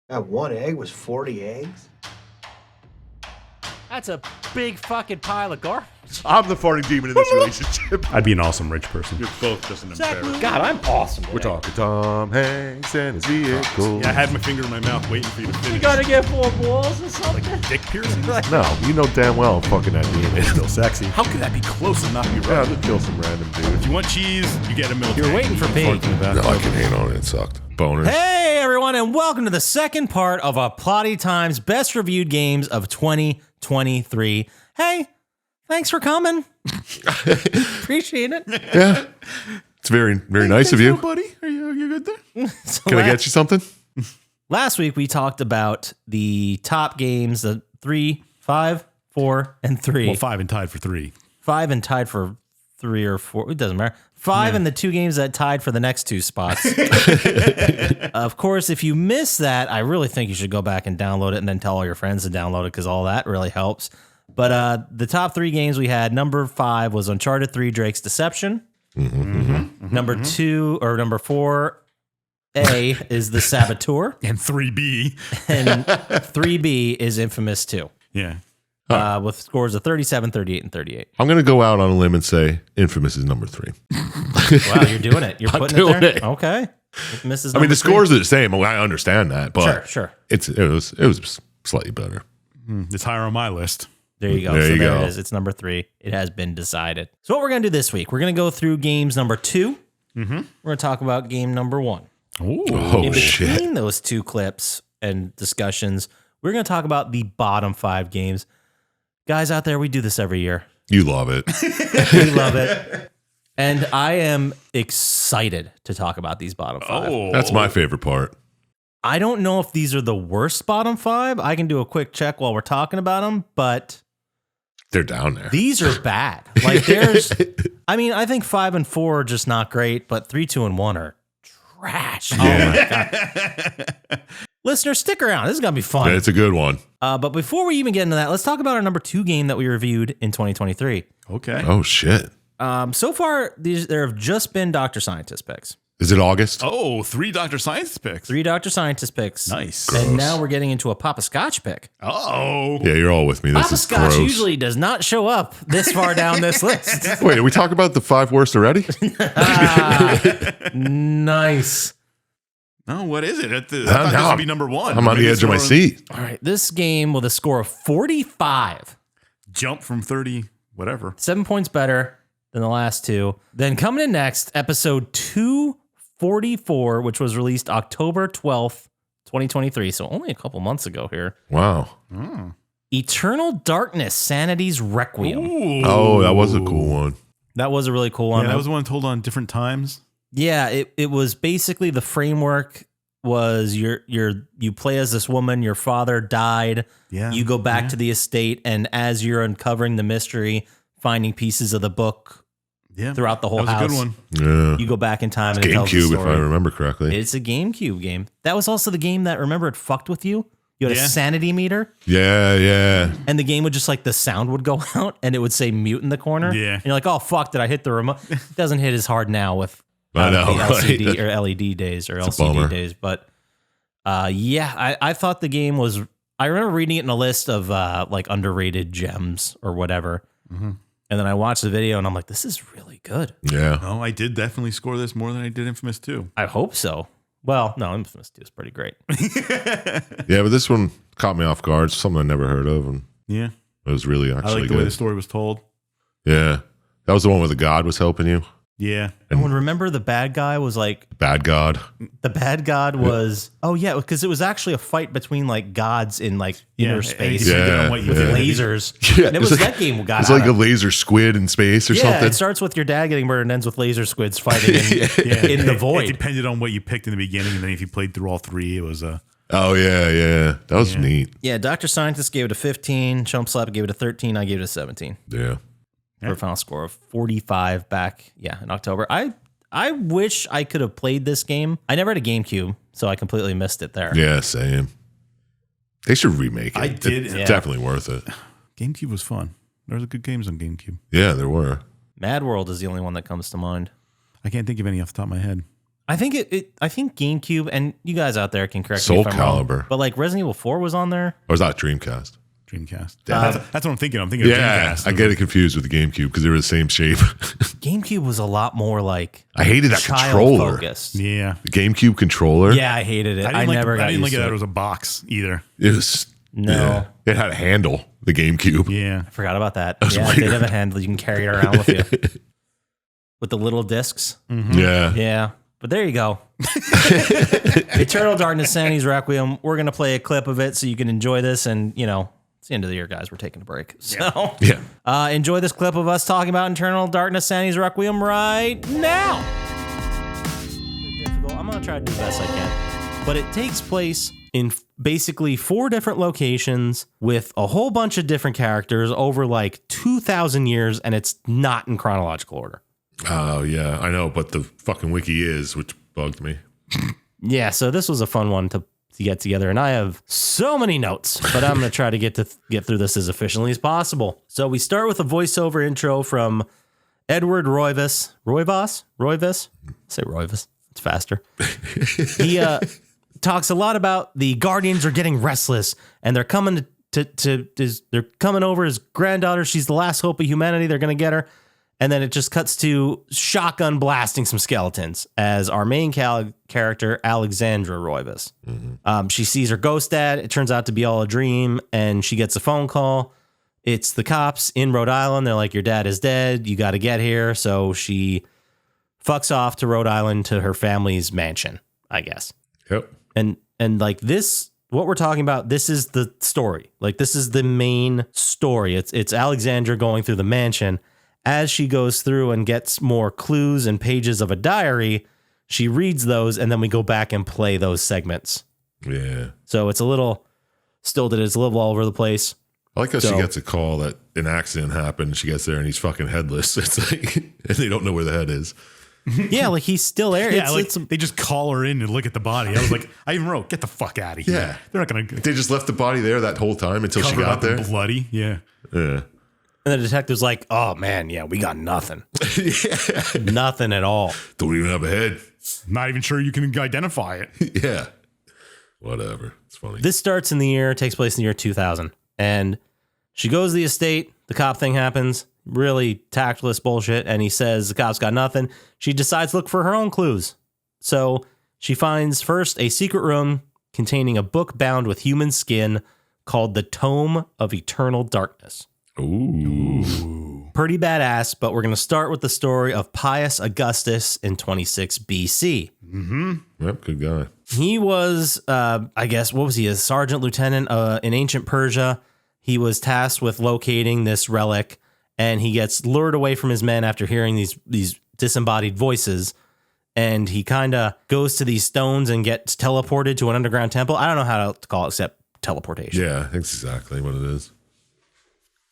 That one egg was 40 eggs? That's a big fucking pile of garbage. I'm the farting demon in this relationship. I'd be an awesome rich person. You're both just an embarrassment. God, I'm awesome. We're talking Tom Hanks and his vehicle. Yeah, I had my finger in my mouth waiting for you to finish. You gotta get 4 balls or something. Dick piercings? No, you know damn well I'm fucking that demon. It's still sexy. How could that be close and not be Yeah, right? just kill some random If dude. you want cheese, you get a milk. You're waiting for pee. No, I can hate on it. It sucked. Boners. Hey, everyone, and welcome to the second part of our Plotty Time's best reviewed games of 2023. Hey, thanks for coming. Appreciate it. Yeah. It's very, very nice of you. buddy. Are you good there? So Can I get you something? Last week, we talked about the top games, the 3, 5, 4, and 3. Well, 5 and tied for 3. 5 and tied for 3 or 4. It doesn't matter. 5 and the 2 games that tied for the next 2 spots. Of course, if you missed that, I really think you should go back and download it and then tell all your friends to download it because all that really helps. But the top 3 games we had, number 5 was Uncharted 3 Drake's Deception. Number 2 or number 4A is The Saboteur. And 3B. And 3B is Infamous 2. Yeah. With scores of 37, 38, and 38. I'm going to go out on a limb and say Infamous is number 3. Wow, you're doing it. You're I'm putting doing it there? it. Okay. Infamous is I mean, the number 3. scores are the same. I understand that, but Sure. it was slightly better. It's higher on my list. There you go. There So you there go. it is. It's number 3. It has been decided. So what we're going to do this week, we're going to go through games number 2. We're going to talk about game number 1. Ooh. Oh, In shit. between those 2 clips and discussions, we're going to talk about the bottom 5 games. Guys out there, we do this every year. You love it. We love it. And I am excited to talk about these bottom 5. Oh. That's my favorite part. I don't know if these are the worst bottom 5. I can do a quick check while we're talking about them, but They're down there. these are bad. Like I mean, I think 5 and 4 are just not great, but 3, 2, and 1 are trash. Yeah. Oh my God. Listeners, stick around. This is going to be fun. It's a good one. But before we even get into that, let's talk about our number 2 game that we reviewed in 2023. Okay. Oh, shit. So far, there have just been Dr. Scientist picks. Is it August? Oh, 3 Dr. Science picks. 3 Dr. Scientist picks. Nice. Gross. And now we're getting into a Poppascotch pick. Oh. Yeah, you're all with me. This is Poppascotch gross. usually does not show up this far down this list. Wait, are we talking about the 5 worst already? Nice. Oh, what is it? I thought now this would I'm- be number 1. I'm on the edge of my seat. All right, this game with a score of 45, Jump from 30, whatever. 7 points better than the last 2. Then coming in next, episode 244, which was released October 12th, 2023. So only a couple months ago here. Wow. Eternal Darkness, Sanity's Requiem. Ooh. Oh, that was a cool one. That was a really cool one. Yeah, that was the one told on different times. Yeah, it was basically the framework was you play as this woman, your father died. Yeah. You go back to the estate, and as you're uncovering the mystery, finding pieces of the book Yeah. throughout the whole That was house. a good one. Yeah. You go back in time and it tells the GameCube, if story. I remember correctly. It's a GameCube game. That was also the game that, remember, it fucked with you? You had a Yeah. sanity meter, Yeah. and the game would just like the sound would go out, and it would say mute in the corner. Yeah. And you're like, oh, fuck, did I hit the remote? It doesn't hit as hard now with I know, the right? LCD or LED days or It's a LCD bummer. days. But yeah, I thought the game was, I remember reading it in a list of like underrated gems or whatever. And then I watched the video and I'm like, this is really good. Yeah. No, I did definitely score this more than I did Infamous 2. I hope so. Well, no, Infamous 2 is pretty great. Yeah, but this one caught me off guard. Something I never heard of. And Yeah. it was really I actually like the way the good. story was told. Yeah. That was the one where the god was helping you. Yeah. And remember the bad guy was like, Bad god. the bad god was, oh yeah, because it was actually a fight between like gods in like inner space. and you depended Yeah, on what you With yeah. did. lasers. Yeah, And it it's was like- that game got It's out like of- a laser squid in space or Yeah, something. it starts with your dad getting murdered and ends with laser squids fighting in the It void. depended on what you picked in the beginning, and then if you played through all 3, it was Oh, yeah. That was neat. Yeah, Dr. Scientist gave it a 15, Chump Slap gave it a 13, I gave it a 17. Yeah. For a final score of 45 back, in October. I wish I could have played this game. I never had a GameCube, so I completely missed it there. Yeah, same. They should remake it. I did- It's yeah. definitely worth it. GameCube was fun. There was good games on GameCube. Yeah, there were. Mad World is the only one that comes to mind. I can't think of any off the top of my head. I think I think GameCube, and you guys out there can correct me Soul if I'm wrong, Calibur. but like Resident Evil 4 was on there. Or was that Dreamcast? Dreamcast. That's what I'm thinking. I'm thinking of Yeah, Dreamcast. I get it confused with the GameCube because they were the same shape. GameCube was a lot more like I hated that child controller. focused. Yeah. The GameCube controller. Yeah, I hated it. I never got I didn't used like it to that it. it was a box either. It was No. It had a handle. The GameCube. Yeah. I forgot about that. was Yeah, weird. they have a handle. You can carry it around with you. With the little discs. Yeah. Yeah. But there you go. Eternal Darkness, Sanity's Requiem. We're going to play a clip of it so you can enjoy this. And, you know, it's the end of the year, guys. We're taking a break. So Yeah. enjoy this clip of us talking about Eternal Darkness, Sanity's Requiem right now. Difficult. I'm going to try to do the best I can. But it takes place in basically 4 different locations with a whole bunch of different characters over like 2,000 years, and it's not in chronological order. Oh, yeah. I know, but the fucking wiki is, which bugged me. Yeah, so this was a fun one to get together, and I have so many notes, but I'm going to try to get through this as efficiently as possible. So we start with a voiceover intro from Edward Roivas. Roivas? Say Roivas. It's faster. He talks a lot about the Guardians are getting restless, and they're coming they're coming over his granddaughter. She's the last hope of humanity. They're going to get her. And then it just cuts to shotgun blasting some skeletons as our main character, Alexandra Roivas. She sees her ghost dad. It turns out to be all a dream, and she gets a phone call. It's the cops in Rhode Island. They're like, your dad is dead. You got to get here. So she fucks off to Rhode Island to her family's mansion, I guess. Yep. And like this, what we're talking about, this is the story. Like this is the main story. It's Alexandra going through the mansion. As she goes through and gets more clues and pages of a diary, she reads those, and then we go back and play those segments. Yeah. So it's a little stilted. It's a little all over the place. I like how So- she gets a call that an accident happened. She gets there and he's fucking headless. It's like, and they don't know where the head is. Yeah, like he's still there. Yeah, It's they just call her in and look at the body. I was like, I even wrote, get the fuck out of here. Yeah. They're not going to They just left the body there that whole time until she cover it got up there. and bloody. Yeah. Yeah. and the detective's like, oh man, yeah, we got nothing. Nothing at all. Don't even have a head. Not even sure you can identify it. Yeah. Whatever. It's funny. This starts in the year, takes place in the year 2000. And she goes to the estate. The cop thing happens. Really tactless bullshit. And he says the cop's got nothing. She decides to look for her own clues. So she finds first a secret room containing a book bound with human skin called the Tome of Eternal Darkness. Ooh. Pretty badass, but we're going to start with the story of Pius Augustus in 26 BC. Yep. Good guy. He was, I guess, what was he? A sergeant lieutenant in ancient Persia. He was tasked with locating this relic, and he gets lured away from his men after hearing these disembodied voices. And he kind of goes to these stones and gets teleported to an underground temple. I don't know how to call it except teleportation. Yeah. I think that's exactly what it is.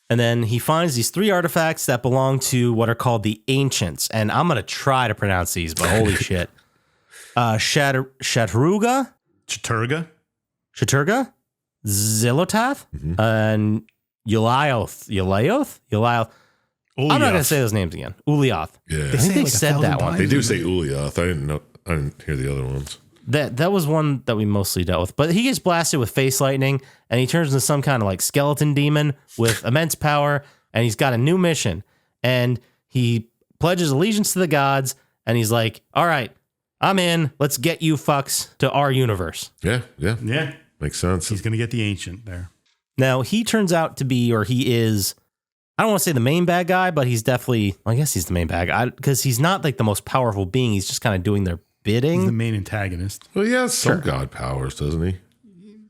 And then he finds these 3 artifacts that belong to what are called the Ancients. And I'm going to try to pronounce these, but holy shit. Shatruga, Chaturga? Zilotath, and Ulioth. I'm not going to say those names again. Ulioth. Yeah. I think they like said 1,000 that one. times. They do say Ulioth. I didn't know. I didn't hear the other ones. That was one that we mostly dealt with. But he gets blasted with face lightning, and he turns into some kind of like skeleton demon with immense power, and he's got a new mission. And he pledges allegiance to the gods, and he's like, all right, I'm in. Let's get you fucks to our universe. Yeah. Yeah. Yeah. Makes sense. He's going to get the ancient there. Now, he turns out to be, or he is, I don't want to say the main bad guy, but he's definitely, I guess he's the main bad guy, because he's not like the most powerful being. He's just kind of doing their bidding. He's the main antagonist. Well, he has some god powers, doesn't he?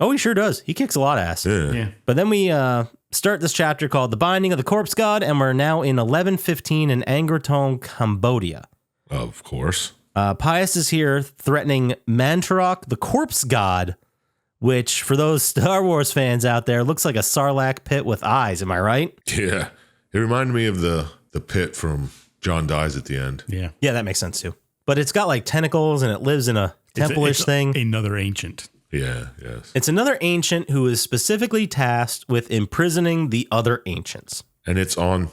Oh, he sure does. He kicks a lot of ass. Yeah. Yeah. But then we start this chapter called The Binding of the Corpse God, and we're now in 1115 in Angkor Cambodia. Of course. Pius is here threatening Mantarok, the Corpse God, which, for those Star Wars fans out there, looks like a Sarlacc pit with eyes. Am I right? Yeah. It reminded me of the pit from John Dies at the end. Yeah. Yeah, that makes sense too. But it's got like tentacles, and it lives in a temple-ish It's thing. Another ancient. Yeah. Yes. It's another ancient who is specifically tasked with imprisoning the other ancients. And it's on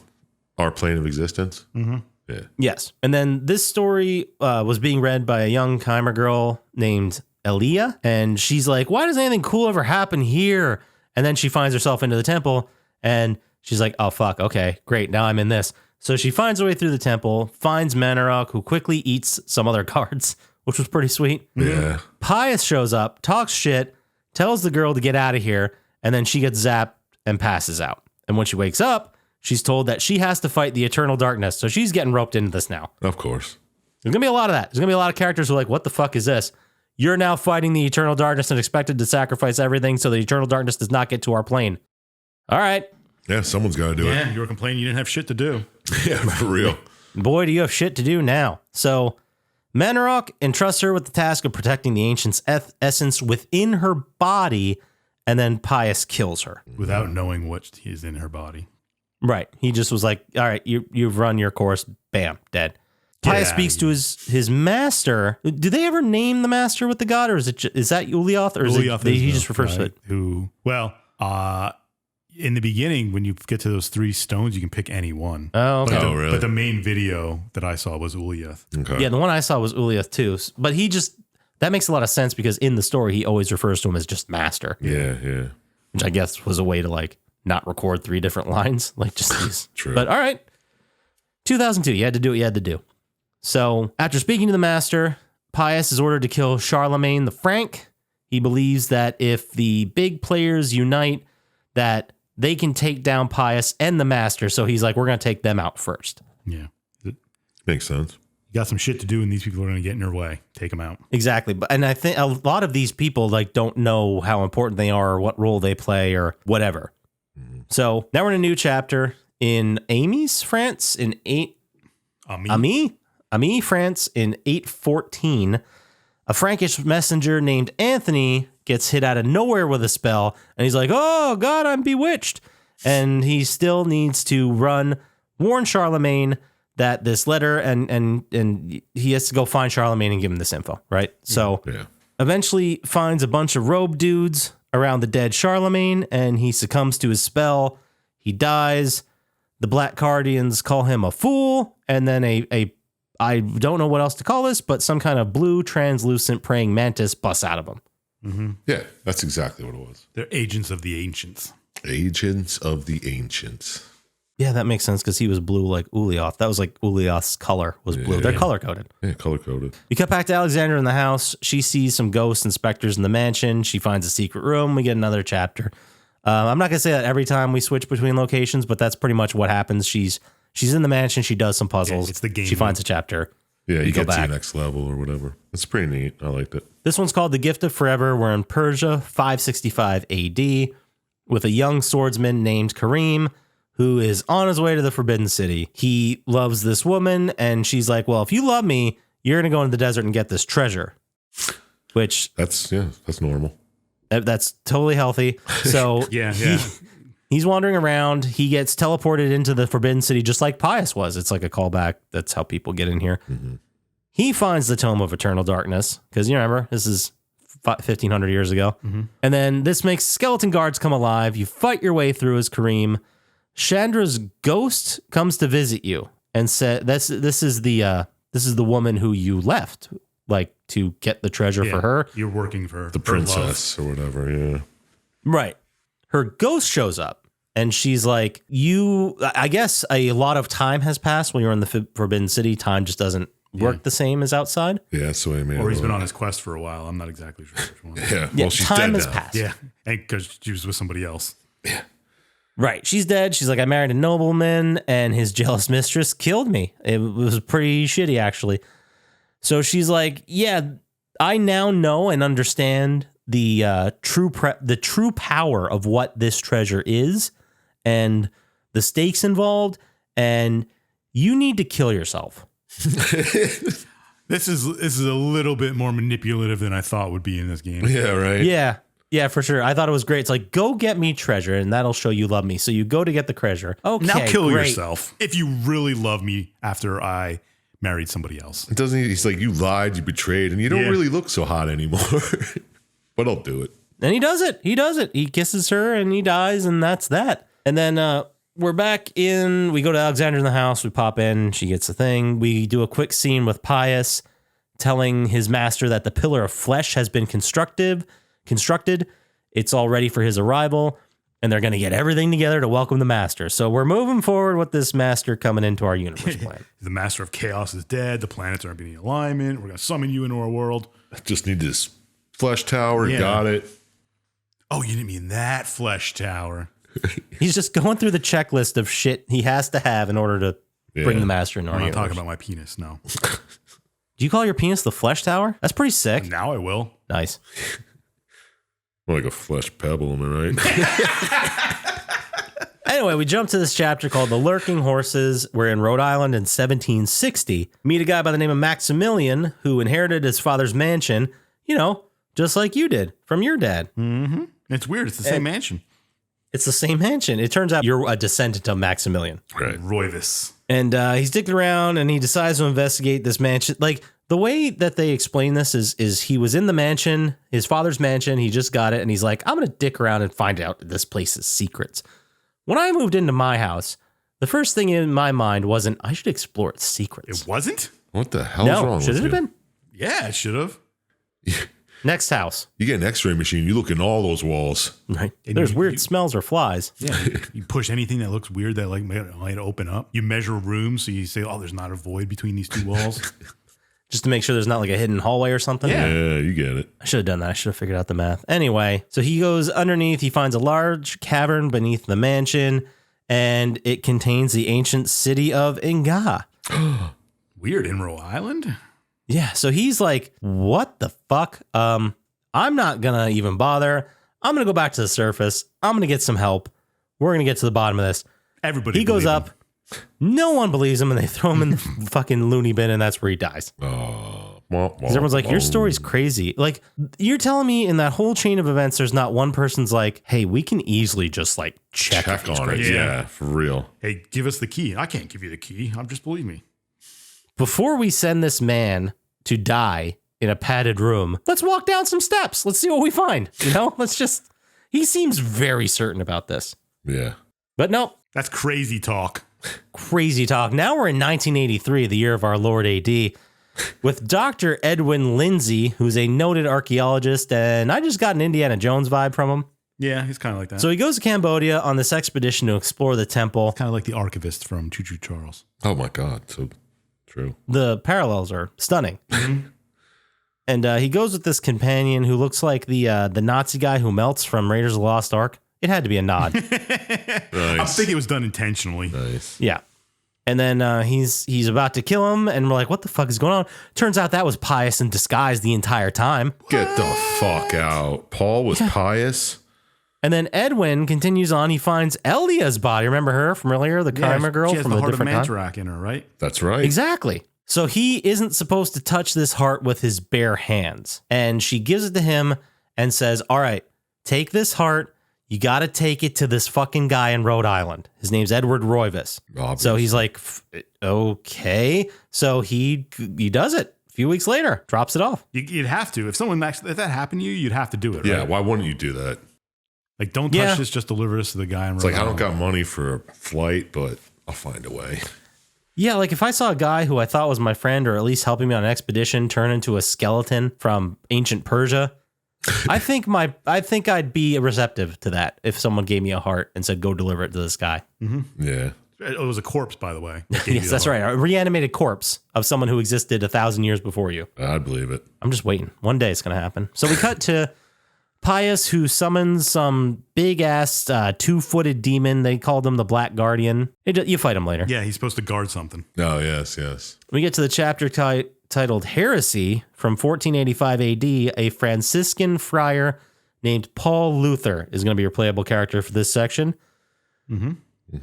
our plane of existence. Mm-hmm. Yeah. Yes. And then this story was being read by a young Khmer girl named Elia. And she's like, why does anything cool ever happen here? And then she finds herself into the temple and she's like, oh, fuck. Okay, great. Now I'm in this. So she finds her way through the temple, finds Manarok, who quickly eats some other guards, which was pretty sweet. Yeah. Pius shows up, talks shit, tells the girl to get out of here, and then she gets zapped and passes out. And when she wakes up, she's told that she has to fight the eternal darkness. So she's getting roped into this now. Of course. There's going to be a lot of that. There's going to be a lot of characters who are like, what the fuck is this? You're now fighting the eternal darkness and expected to sacrifice everything so the eternal darkness does not get to our plane. All right. Yeah, someone's got to do it. Yeah, you were complaining you didn't have shit to do. Yeah, for real. Boy, do you have shit to do now. So Manarok entrusts her with the task of protecting the ancient's essence within her body, and then Pius kills her. Without knowing what is in her body. Right. He just was like, all right, you've run your course. Bam, dead. Pius speaks to his master. Do they ever name the master with the god, or is that Ulyaoth, or he just refers to it? In the beginning, when you get to those 3 stones, you can pick any one. Oh, okay. Really? But the main video that I saw was Ulyaoth. Okay. Yeah, the one I saw was Ulyaoth too. But that makes a lot of sense because in the story, he always refers to him as just master. Yeah. Which I guess was a way to like not record 3 different lines. Like just these. True. But all right. 2002, you had to do what you had to do. So after speaking to the master, Pius is ordered to kill Charlemagne the Frank. He believes that if the big players unite, that they can take down Pius and the master. So he's like, we're going to take them out first. Yeah. Makes sense. You got some shit to do, and these people are going to get in your way. Take them out. Exactly. And I think a lot of these people like don't know how important they are or what role they play or whatever. Mm-hmm. So now we're in a new chapter in Amiens, France in Amiens, France in 814. A Frankish messenger named Anthony gets hit out of nowhere with a spell, and he's like, oh, God, I'm bewitched. And he still needs to warn Charlemagne that this letter, and he has to go find Charlemagne and give him this info, right? So eventually finds a bunch of robe dudes around the dead Charlemagne, and he succumbs to his spell. He dies. The Black Guardians call him a fool, and then I don't know what else to call this, but some kind of blue translucent praying mantis busts out of him. Mm-hmm. Yeah, that's exactly what it was. They're agents of the ancients. Agents of the ancients. Yeah, that makes sense because he was blue like Ulyaoth. That was like Ulyaoth's color was blue. Yeah. They're color coded. Yeah, color coded. We cut back to Alexandra in the house. She sees some ghosts and specters in the mansion. She finds a secret room. We get another chapter. I'm not going to say that every time we switch between locations, but that's pretty much what happens. She's in the mansion. She does some puzzles. Yeah, it's the game. She finds a chapter. Yeah, you go get to back. the next level or whatever. It's pretty neat. I liked it. This one's called The Gift of Forever. We're in Persia, 565 AD, with a young swordsman named Kareem, who is on his way to the Forbidden City. He loves this woman, and she's like, well, if you love me, you're going to go into the desert and get this treasure. Which... That's normal. That's totally healthy. So he's wandering around. He gets teleported into the Forbidden City just like Pius was. It's like a callback. That's how people get in here. Mm-hmm. He finds the Tome of Eternal Darkness because you remember this is 1,500 years ago. Mm-hmm. And then this makes skeleton guards come alive. You fight your way through as Kareem. Chandra's ghost comes to visit you and said, "This is the woman who you left, like to get the treasure for her. You're working for the princess or whatever." Yeah, right. Her ghost shows up and she's like, I guess a lot of time has passed when you're in the Forbidden City. Time just doesn't work the same as outside. Yeah, that's the way I mean. Or he's been on his quest for a while. I'm not exactly sure which one. Yeah, well, she's time dead has now. passed. Yeah, and because she was with somebody else. Yeah. Right. She's dead. She's like, I married a nobleman and his jealous mistress killed me. It was pretty shitty, actually. So she's like, yeah, I now know and understand the true power of what this treasure is and the stakes involved. And you need to kill yourself. This is a little bit more manipulative than I thought would be in this game. Yeah, right. Yeah, for sure. I thought it was great. It's like, go get me treasure, and that'll show you love me. So you go to get the treasure. Okay, now kill great. yourself if you really love me after I married somebody else. It doesn't. He's like, you lied, you betrayed, and you don't really look so hot anymore. But I'll do it. And he does it. He kisses her, and he dies, and that's that. And then we're back in. We go to Alexandra in the house. We pop in. She gets the thing. We do a quick scene with Pius telling his master that the pillar of flesh has been constructed. It's all ready for his arrival, and they're going to get everything together to welcome the master. So we're moving forward with this master coming into our universe plan. The master of chaos is dead. The planets aren't being in alignment. We're going to summon you into our world. I just need this flesh tower. Yeah. Got it. Oh, you didn't mean that flesh tower. He's just going through the checklist of shit he has to have in order to bring the master into our I'm not universe. talking about my penis, no. Do you call your penis the flesh tower? That's pretty sick. Now I will. Nice. Like a flesh pebble, am I right? Anyway, we jump to this chapter called The Lurking Horses. We're in Rhode Island in 1760. Meet a guy by the name of Maximilian who inherited his father's mansion, just like you did from your dad. Mm-hmm. It's weird. It's the same mansion. It's the same mansion. It turns out you're a descendant of Maximilian. Right. Roivis. And he's digging around and he decides to investigate this mansion. Like, the way that they explain this is he was in the mansion, his father's mansion. He just got it. And he's like, I'm going to dick around and find out this place's secrets. When I moved into my house, the first thing in my mind wasn't, I should explore its secrets. It wasn't? What the hell's wrong with you? Should it have been? Yeah, it should have. Next house. You get an x-ray machine, you look in all those walls. Right. And There's you- weird you- smells or flies. Yeah, you push anything that looks weird that like might open up. You measure rooms, so you say, "Oh, there's not a void between these two walls." Just to make sure there's not like a hidden hallway or something. Yeah. Yeah, you get it. I should have done that. I should have figured out the math. Anyway, so he goes underneath. He finds a large cavern beneath the mansion, and it contains the ancient city of Inga. Weird in Rhode Island. Yeah, so he's like, what the fuck? I'm not gonna even bother. I'm gonna go back to the surface. I'm gonna get some help. We're gonna get to the bottom of this. Everybody. He goes believed up. No one believes him, and they throw him in the fucking loony bin, and that's where he dies. Because Because everyone's like, your story's crazy. Like, you're telling me in that whole chain of events, there's not one person's like, hey, we can easily just like check if he's on it. crazy. Yeah, for real. Hey, give us the key. I can't give you the key. Just believe me. Before we send this man to die in a padded room, let's walk down some steps. Let's see what we find. He seems very certain about this. Yeah. But no, That's crazy talk. crazy talk. Now we're in 1983, the year of our Lord AD, with Dr. Edwin Lindsay, who's a noted archaeologist, and I just got an Indiana Jones vibe from him. Yeah, he's kind of like that. So he goes to Cambodia on this expedition to explore the temple. kind of like the archivist from Choo Choo Charles. Oh my God. So true. The parallels are stunning. And he goes with this companion who looks like the Nazi guy who melts from Raiders of the Lost Ark. It had to be a nod. I think it was done intentionally. Nice. Yeah. And then he's about to kill him, and we're like, what the fuck is going on? Turns out that was Pius in disguise the entire time. Get the fuck out. Paul was pious. And then Edwin continues on. He finds Elia's body. Remember her from earlier? The Karma girl she has from the a heart of different time? Mantarak in her, right? That's right. Exactly. So he isn't supposed to touch this heart with his bare hands. And she gives it to him and says, all right, take this heart. You got to take it to this fucking guy in Rhode Island. His name's Edward Roivis. Obvious. So he's like, okay. So he does it. A few weeks later, drops it off. You'd have to. If that happened to you, you'd have to do it, Yeah, right? why wouldn't you do that? Like, don't Yeah. touch this, just deliver this to the guy in It's Rhode like, I don't Island. got money for a flight, but I'll find a way. Yeah, like if I saw a guy who I thought was my friend or at least helping me on an expedition turn into a skeleton from ancient Persia, I think I'd be receptive to that if someone gave me a heart and said, go deliver it to this guy. Yeah. It was a corpse, by the way. that gave you Yes, the that's heart. right. A reanimated corpse of someone who existed 1,000 years before you. I'd believe it. I'm just waiting. One day it's going to happen. So we cut to Pius, who summons some big-ass 2-footed demon. They called him the Black Guardian. You fight him later. Yeah, he's supposed to guard something. Oh, yes. We get to the chapter titled Heresy from 1485 AD. A Franciscan friar named Paul Luther is going to be your playable character for this section.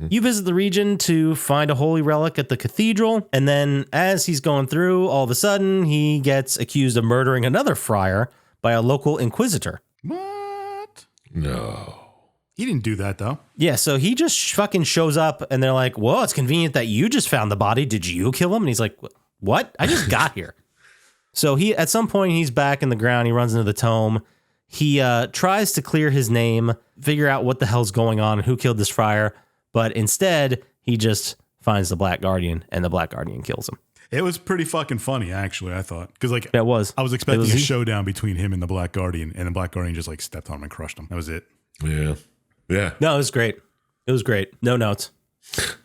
You visit the region to find a holy relic at the cathedral, and then as he's going through, all of a sudden, he gets accused of murdering another friar by a local inquisitor. What? No. He didn't do that, though. Yeah, so he just fucking shows up, and they're like, well, it's convenient that you just found the body. Did you kill him? And he's like, what? I just got here. So at some point, he's back in the ground. He runs into the tome. He tries to clear his name, figure out what the hell's going on and who killed this friar. But instead, he just finds the Black Guardian, and the Black Guardian kills him. It was pretty fucking funny, actually, I thought. Because, like, That was. I was expecting a showdown between him and the Black Guardian, and the Black Guardian just, like, stepped on him and crushed him. That was it. Yeah. Yeah. No, it was great. It was great. No notes.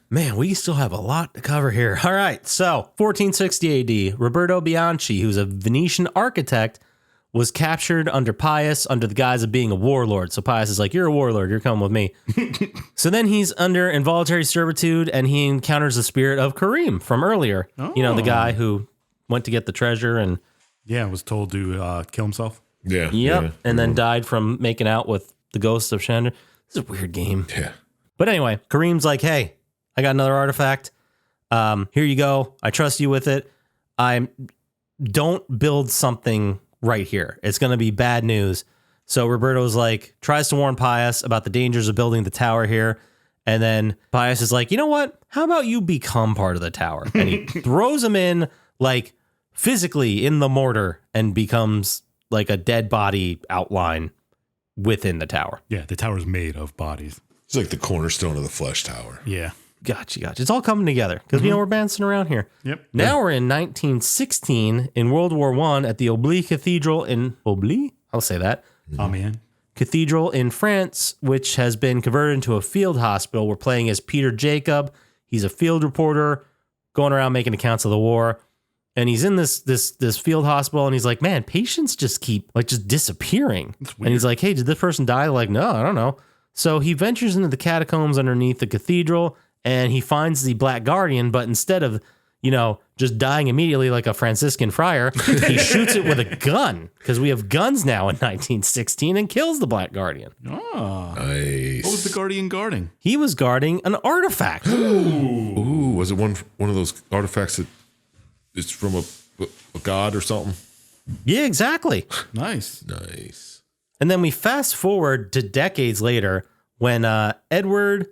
Man, we still have a lot to cover here. All right. So, 1460 AD, Roberto Bianchi, who's a Venetian architect, was captured under Pius under the guise of being a warlord. So Pius is like, you're a warlord, you're coming with me. So then he's under involuntary servitude, and he encounters the spirit of Kareem from earlier. Oh. You know, the guy who went to get the treasure and... Yeah, was told to kill himself. Yeah. Yep. Yeah. And then died from making out with the ghost of Chandra. This is a weird game. Yeah. But anyway, Kareem's like, hey, I got another artifact. Here you go. I trust you with it. Don't build something right here. It's going to be bad news. So Roberto's like, tries to warn Pius about the dangers of building the tower here. And then Pius is like, you know what? How about you become part of the tower? And he throws him in, like, physically in the mortar, and becomes like a dead body outline within the tower. Yeah, the tower's made of bodies. It's like the cornerstone of the Flesh Tower. Yeah. Gotcha. It's all coming together because, you know, we're bouncing around here. Yep. Now we're in 1916 in World War I at the Obli Cathedral in Obli? I'll say that. Oh, man. Cathedral in France, which has been converted into a field hospital. We're playing as Peter Jacob. He's a field reporter going around making accounts of the war. And he's in this field hospital, and he's like, man, patients just keep just disappearing. And he's like, hey, did this person die? Like, no, I don't know. So he ventures into the catacombs underneath the cathedral, and he finds the Black Guardian, but instead of, you know, just dying immediately like a Franciscan friar, he shoots it with a gun, because we have guns now in 1916, and kills the Black Guardian. Oh. Nice. What was the Guardian guarding? He was guarding an artifact. Ooh, was it one of those artifacts that is from a god or something? Yeah, exactly. Nice. Nice. And then we fast forward to decades later when Edward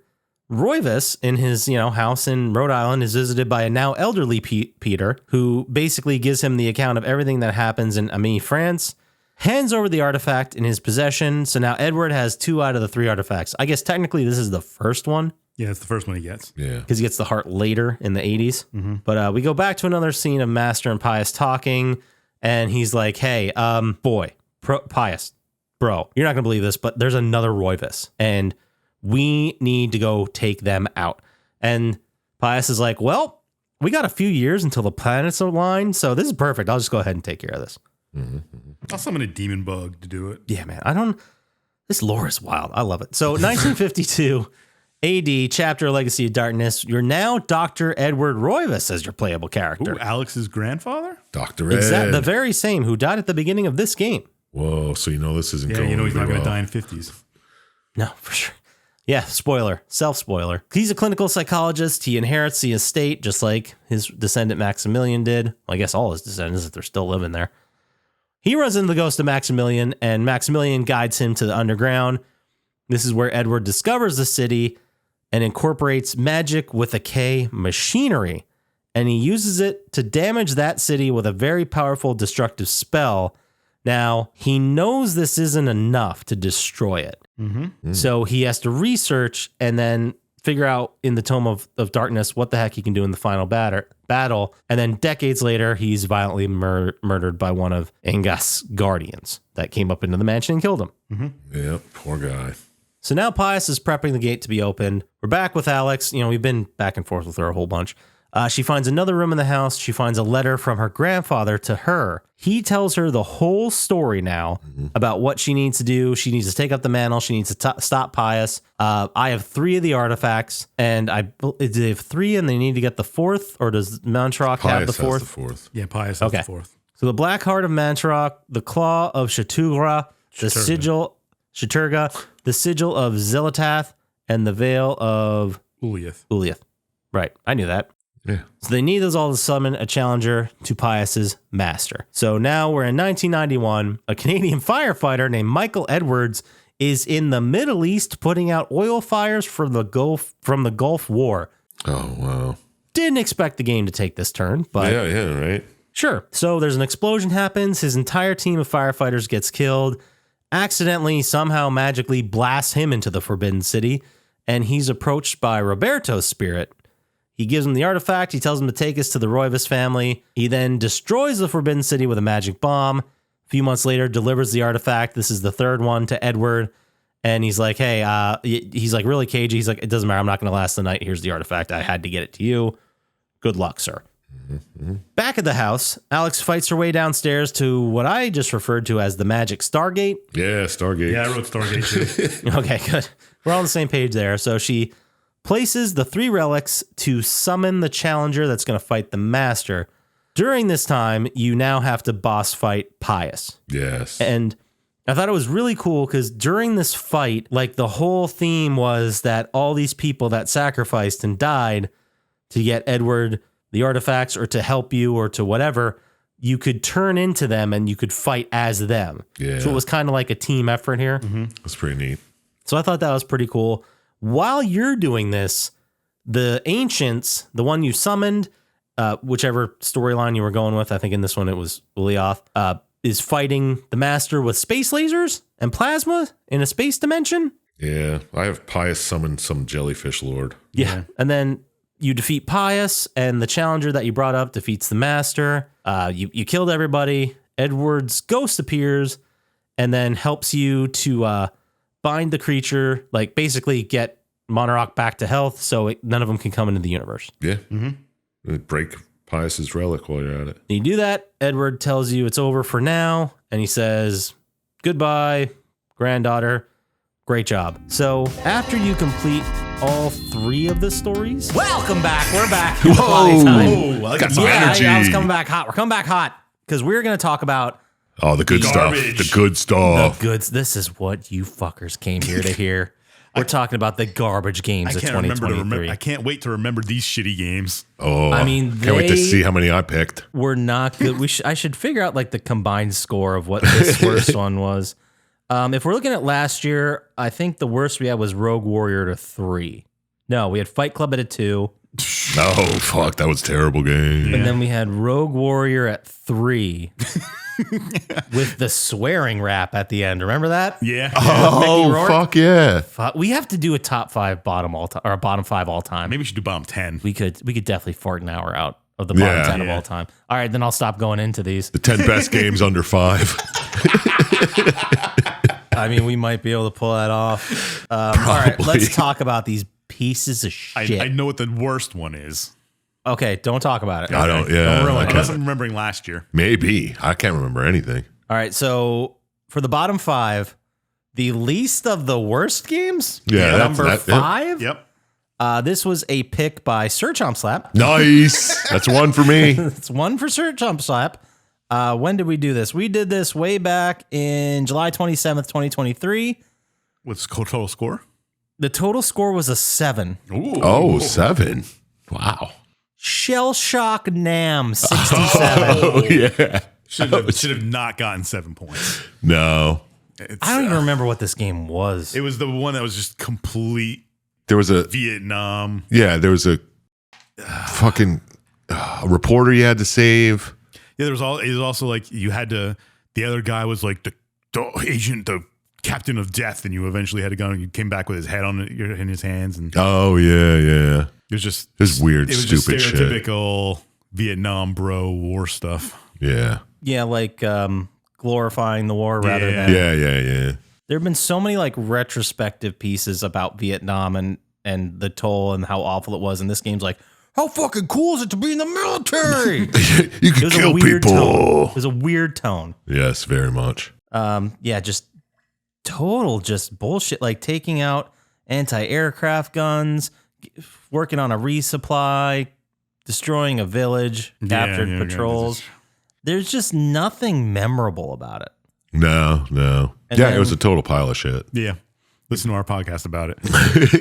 Roivas in his, house in Rhode Island is visited by a now elderly Peter, who basically gives him the account of everything that happens in Amiens, France, hands over the artifact in his possession. So now Edward has 2 out of the 3 artifacts. I guess technically this is the first one. Yeah, it's the first one he gets. Yeah. Because he gets the heart later in the 80s. Mm-hmm. But we go back to another scene of Master and Pius talking, and he's like, hey, Pius, bro, you're not going to believe this, but there's another Roivas, and we need to go take them out. And Pius is like, well, we got a few years until the planets align, so this is perfect. I'll just go ahead and take care of this. Mm-hmm. I'll summon a demon bug to do it. Yeah, man. This lore is wild. I love it. So 1952 AD, Chapter Legacy of Darkness. You're now Dr. Edward Roivas as your playable character. Ooh, Alex's grandfather? Dr. Ed. Exactly, the very same who died at the beginning of this game. Whoa, so this isn't going he's not going to well. die in 50s. No, for sure. Yeah, spoiler, self-spoiler. He's a clinical psychologist. He inherits the estate just like his descendant Maximilian did. Well, I guess all his descendants, if they're still living there. He runs into the ghost of Maximilian, and Maximilian guides him to the underground. This is where Edward discovers the city and incorporates magic with a K machinery. And he uses it to damage that city with a very powerful destructive spell. Now, he knows this isn't enough to destroy it. Mm-hmm. So he has to research and then figure out in the Tome of Darkness what the heck he can do in the final battle. And then decades later, he's violently murdered by one of Engas' guardians that came up into the mansion and killed him. Mm-hmm. Yep, poor guy. So now Pius is prepping the gate to be opened. We're back with Alex. We've been back and forth with her a whole bunch. She finds another room in the house. She finds a letter from her grandfather to her. He tells her the whole story now about what she needs to do. She needs to take up the mantle. She needs to stop Pius. I have 3 of the artifacts, and they have 3 and they need to get the 4th, or does Mantrock have the 4th? Has the 4th. Yeah, Pius has the 4th. So the Black Heart of Mantrock, the Claw of Shaturga, the Sigil Shaturga, the Sigil of Zilatath, and the Veil of Uliath. Right, I knew that. Yeah. So they need those all to summon a challenger to Pius's master. So now we're in 1991. A Canadian firefighter named Michael Edwards is in the Middle East putting out oil fires from the Gulf War. Oh, wow. Didn't expect the game to take this turn, but Yeah, right. Sure. So there's an explosion happens. His entire team of firefighters gets killed. Accidentally, somehow magically blasts him into the Forbidden City. and he's approached by Roberto's spirit. He gives him the artifact. He tells him to take us to the Roivas family. He then destroys the Forbidden City with a magic bomb. A few months later, delivers the artifact. This is the third one to Edward. And he's like, hey, he's like really cagey. He's like, it doesn't matter. I'm not going to last the night. Here's the artifact. I had to get it to you. Good luck, sir. Back at the house, Alex fights her way downstairs to what I just referred to as the magic Stargate. Yeah, Stargate. Yeah, I wrote Stargate too. Okay, good. We're all on the same page there. So she places the 3 relics to summon the challenger that's going to fight the master. During this time, you now have to boss fight Pius. Yes. And I thought it was really cool because during this fight, like the whole theme was that all these people that sacrificed and died to get Edward the artifacts or to help you or to whatever, you could turn into them and you could fight as them. Yeah. So it was kind of like a team effort here. That's pretty neat. So I thought that was pretty cool. While you're doing this, the ancients, the one you summoned, whichever storyline you were going with, I think in this one it was Ulioth, is fighting the master with space lasers and plasma in a space dimension. Yeah. I have Pius summon some jellyfish lord. Yeah. And then you defeat Pius, and the challenger that you brought up defeats the master. You killed everybody. Edward's ghost appears and then helps you to bind the creature, like basically get Monarch back to health so none of them can come into the universe. Yeah. Break Pius's relic while you're at it. You do that. Edward tells you it's over for now, and he says, goodbye, granddaughter. Great job. So after you complete all 3 of the stories, welcome back. We're back. Whoa. Time. I got some energy. Yeah, I was coming back hot. We're coming back hot because we're going to talk about Oh, the good stuff. Garbage. The good the stuff. goods. This is what you fuckers came here to hear. We're talking about the garbage games of 2023. I can't wait to remember these shitty games. Oh, I mean, can't wait to they- see how many I picked. We're not good. I should figure out like the combined score of what this worst one was. If we're looking at last year, I think the worst we had was Rogue Warrior at a 3. No, we had Fight Club at a 2. Oh, fuck. That was a terrible game. And then we had Rogue Warrior at 3 with the swearing rap at the end. Remember that? Yeah. Oh, Mickey Rourke? fuck yeah. We have to do a top 5 bottom all time or a bottom 5 all time. Maybe we should do bottom 10. We could definitely fart an hour out of the bottom Yeah. 10 of all time. All right, then I'll stop going into these. The 10 best games under 5. I mean, we might be able to pull that off. All right, let's talk about these pieces of shit. I know what the worst one is. Okay, don't talk about it. I don't, yeah. Don't ruin I it. can't- Unless I'm remembering last year. Maybe. I can't remember anything. All right, so for the bottom 5, the least of the worst games, Yeah, number that's- that- 5. Yep. This was a pick by Sir Chump Slap. Nice. That's one for me. It's one for Sir Chump Slap. When did we do this? We did this way back in July 27th, 2023. What's the total score? The total score was a 7. Ooh. Oh, 7. Wow. Shell Shock Nam 67. Oh, yeah. Should have not gotten 7 points. No. I don't even remember what this game was. It was the one that was just complete There was a, Vietnam. yeah, there was a fucking reporter you had to save. Yeah, it was also like you had to. The other guy was like the agent, the captain of death, and you eventually had to go and you came back with his head in his hands, and Oh, yeah, yeah. it was just This weird, it was just stupid shit. stereotypical Vietnam bro war stuff. Yeah. Yeah, like glorifying the war rather Yeah. than. Yeah, yeah, yeah. There have been so many like retrospective pieces about Vietnam and the toll and how awful it was. And this game's like, how fucking cool is it to be in the military? You It can was a kill weird tone. people. It was a weird tone. Yes, very much. Yeah, just total just bullshit. Like taking out anti-aircraft guns, working on a resupply, destroying a village, captured yeah, patrols. There's just nothing memorable about it. No. And Yeah, then- it was a total pile of shit. Yeah, listen to our podcast about it.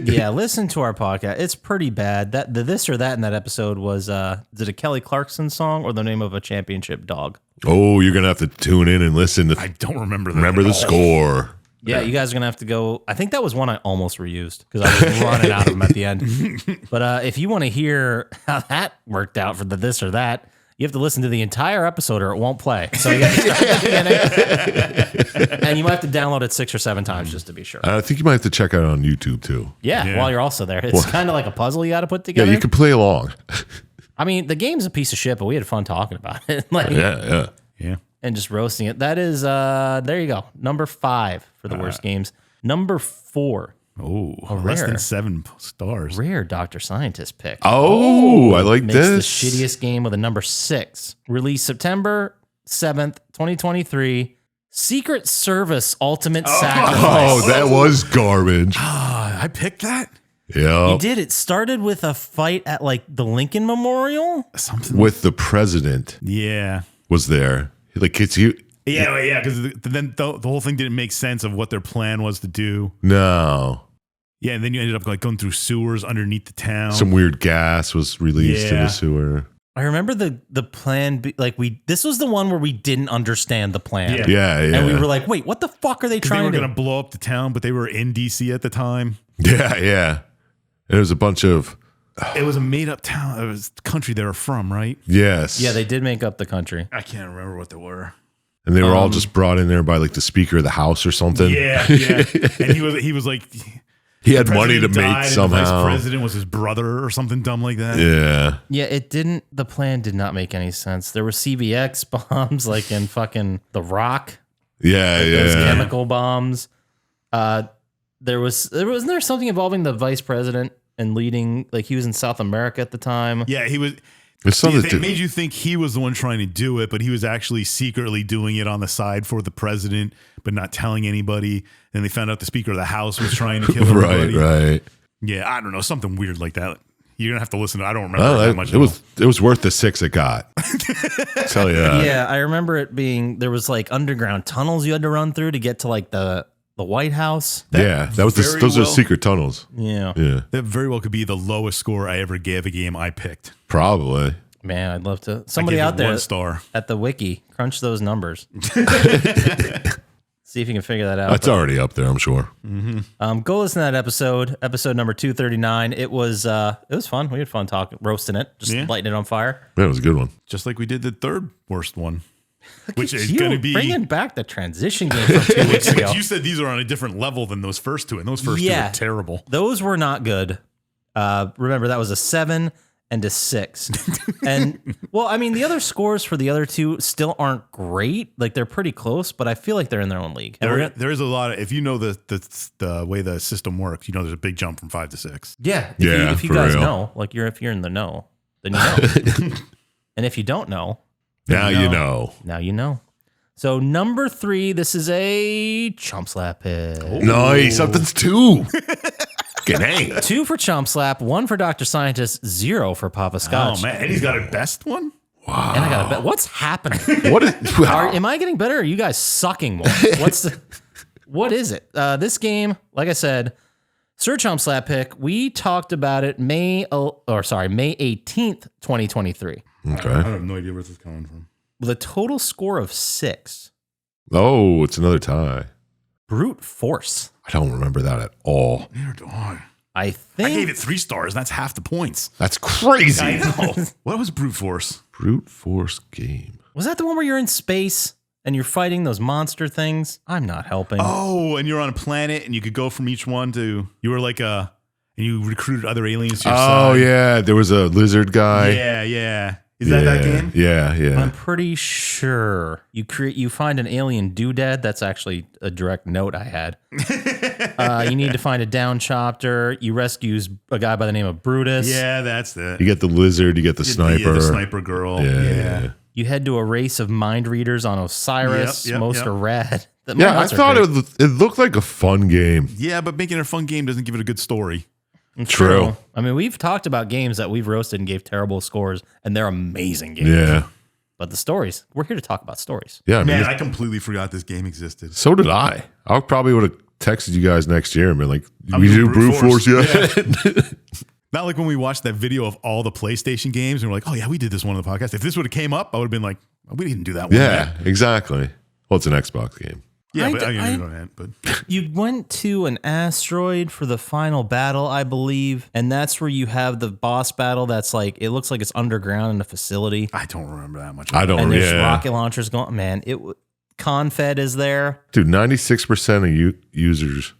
Yeah, listen to our podcast. It's pretty bad. That the this or that in that episode was is it a Kelly Clarkson song or the name of a championship dog? Oh, you're going to have to tune in and listen to I don't remember that. remember at the all. score. Yeah, you guys are gonna have to go. I think that was one I almost reused because I was running out of them at the end. But if you want to hear how that worked out for the this or that, You have to listen to the entire episode or it won't play. So you got to start at the beginning. And you might have to download it 6 or 7 times just to be sure. I think you might have to check it out on YouTube too. Yeah, while you're also there. It's kind of like a puzzle you got to put Yeah, together. you can play along. I mean, the game's a piece of shit, but we had fun talking about it. Yeah. And just roasting it. That is, there you go. Number 5 for the worst games. Number 4. Oh, less than 7 stars. Rare Dr. Syintist pick. Oh, I like Makes this. the shittiest game with a number 6. Released September 7th, 2023. Secret Service Ultimate Sacrifice. Oh, that was garbage. I picked that? Yeah. You did. It started with a fight at like the Lincoln Memorial. Something. With the president Yeah. was there. Like, it's you. Yeah, because then the whole thing didn't make sense of what their plan was to do. No. Yeah, and then you ended up like going through sewers underneath the town. Some weird gas was released in Yeah. the sewer. I remember the plan. This was the one where we didn't understand the plan. Yeah. And we were like, wait, what the fuck are they They trying were to going to blow up the town, but they were in DC at the time. Yeah. And it was a bunch of It was a made up town. It was the country they were from, right? yes. Yeah, they did make up the country. I can't remember what they were. And they were all just brought in there by like the Speaker of the House or something. Yeah. And he was like, He had money to president make died and somehow. The vice president was his brother or something dumb like that. Yeah. Yeah, the plan did not make any sense. There were CBX bombs like in fucking The Rock. Yeah. Those Yeah. chemical bombs. Wasn't there something involving the vice president and leading, like he was in South America at the time? Yeah, he was. It's something They made you think he was the one trying to do it, but he was actually secretly doing it on the side for the president, but not telling anybody. And they found out the Speaker of the House was trying to kill everybody. Right. Yeah, I don't know, something weird like that. You're gonna have to listen. I don't remember Oh, that much. it was worth the 6 it got. Tell you that. Yeah, I remember it being, there was like underground tunnels you had to run through to get to like the White House. That was very those are well- secret tunnels. Yeah. Yeah. That very well could be the lowest score I ever gave a game I picked. Probably. Man, I'd love to. I Somebody gave it out there 1 star. at the wiki, crunch those numbers. See if you can figure that out. That's already up there, I'm sure. Go listen to that episode number 239. It was fun. We had fun roasting it, just lighting it on fire. Yeah, it was a good one. Just like we did the 3rd worst one, which is You going to be. bringing back the transition game from 2 weeks ago. But you said these are on a different level than those first two, and those first two are terrible. Those were not good. Remember, that was a 7 and a 6. And well, I mean, the other scores for the other two still aren't great. Like they're pretty close, but I feel like they're in their own league. And There is a lot of, if you know the way the system works, you know there's a big jump from 5 to 6. yeah, if you for guys real. know, like if you're in the know, then you know. And if you don't know, Now you know. now you know. So number 3, this is a Chump Slap pick. Nice. Something's 2. Dang. 2 for Chump Slap, 1 for Dr. Scientist, 0 for Poppascotch. Oh man, and he's got a best one. And I got to bet, what's happening? What is Am I getting better? Or are you guys sucking more? What is it? This game, like I said, Sir Chump Slap pick. We talked about it May 18th, 2023. Okay. I have no idea where this is coming from. With a total score of 6. Oh, it's another tie. Brute Force. I don't remember that at all. Neither do I. I think I gave it 3 stars. That's half the points. That's crazy. I know. What was Brute Force? Brute force game. was that the one where you're in space and you're fighting those monster things? I'm not helping. Oh, and you're on a planet, and you could go from each one to. You were like and you recruited other aliens to your side. Oh yeah, there was a lizard guy. Yeah. Is that game? Yeah. I'm pretty sure you find an alien doodad. That's actually a direct note I had. You need to find a down chopper. You rescue a guy by the name of Brutus. Yeah, that's it. You get the lizard, you get the sniper. The sniper girl. Yeah. You head to a race of mind readers on Osiris. Yep, Most yep. are rad. The Yeah, I mods are thought great. it looked like a fun game. Yeah, but making it a fun game doesn't give it a good story. True. I mean, we've talked about games that we've roasted and gave terrible scores, and they're amazing games. Yeah. But the stories, we're here to talk about stories. Yeah, I mean, Man, I completely forgot this game existed. so did I. I probably would have texted you guys next year and been like, I'm we doing do Brute Force yet? Not like when we watched that video of all the PlayStation games and we're like, oh yeah, we did this one on the podcast. If this would have came up, I would have been like, oh, we didn't do that one. Yeah, exactly. Well, it's an Xbox game. Yeah, I but d- I I- know that. But You went to an asteroid for the final battle, I believe, and that's where you have the boss battle. That's like it looks like it's underground in a facility, I don't remember that much. I don't. and there's Yeah, rocket launchers going. Man, Confed is there. dude. 96% of users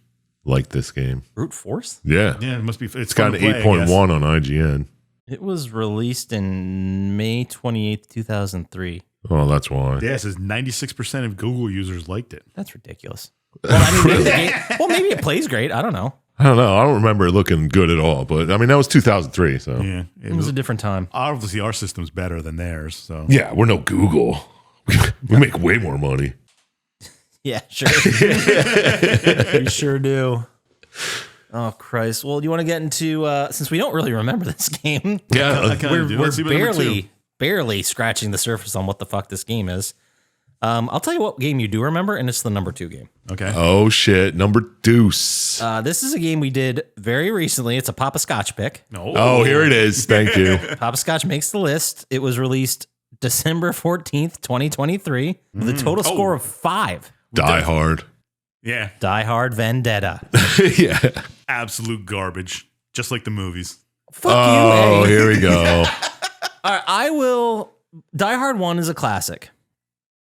like this game. Brute Force. Yeah, Yeah, it must be. It's got an 8.1 on IGN. It was released in May 28th, 2003. Oh, that's why. Yeah, it says 96% of Google users liked it. That's ridiculous. Well, I mean, maybe maybe it plays great. I don't know. I don't know. I don't remember it looking good at all. But I mean, that was 2003. So Yeah, It was a different time. obviously our system's better than theirs. So yeah, we're no Google. We make way more money. Yeah, sure. You sure do. Oh, Christ. Well, do you want to get into, since we don't really remember this game, Yeah, I kinda do. we're Let's see what number two. barely scratching the surface on what the fuck this game is. I'll tell you what game you do remember, and it's the number 2 game. Okay. oh shit, number deuce. This is a game we did very recently. It's a Poppascotch pick. No. Oh, here it is. Thank you. Poppascotch makes the list. It was released December 14th, 2023, with a total score of 5. Die Hard. Yeah. Die Hard Vendetta. Yeah. Absolute garbage. Just like the movies. Fuck Oh, you, eh? here we go. All right, I will. Die Hard 1 is a classic,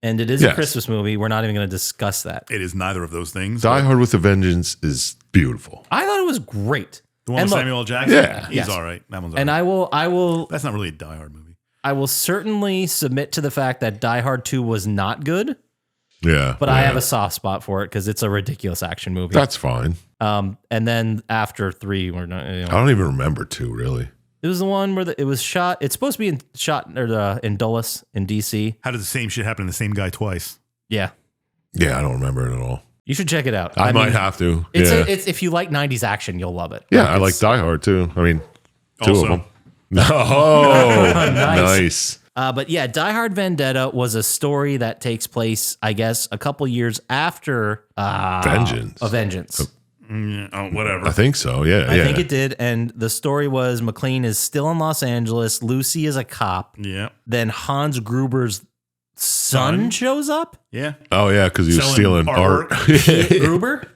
and it is Yes. a Christmas movie. We're not even going to discuss that. It is neither of those things. Die Hard with a Vengeance is beautiful. I thought it was great. The one And with look, Samuel L. Jackson? Yeah. He's Yes. all right. That one's all And right. I will That's not really a Die Hard movie. I will certainly submit to the fact that Die Hard 2 was not good, Yeah. but I yeah. have a soft spot for it because it's a ridiculous action movie. That's fine. And then after 3, we're not. I don't even remember 2, really. It was the one where it was shot. It's supposed to be shot in Dulles in DC. How does the same shit happen to the same guy twice? Yeah, Yeah, I don't remember it at all. you should check it out. I might mean, have to. It's Yeah. it's if you like 90s action, you'll love it. Yeah, I like it's- Die Hard too. I mean, 2 Also- of them. Oh, Nice. nice. But yeah, Die Hard Vendetta was a story that takes place, I guess, a couple years after Vengeance. A Vengeance. Oh, whatever. I think so. Yeah, I yeah. think it did. And the story was McClane is still in Los Angeles. Lucy is a cop. Yeah. Then Hans Gruber's son shows up. Yeah. Oh yeah, because he was Selling stealing art. artwork. Gruber.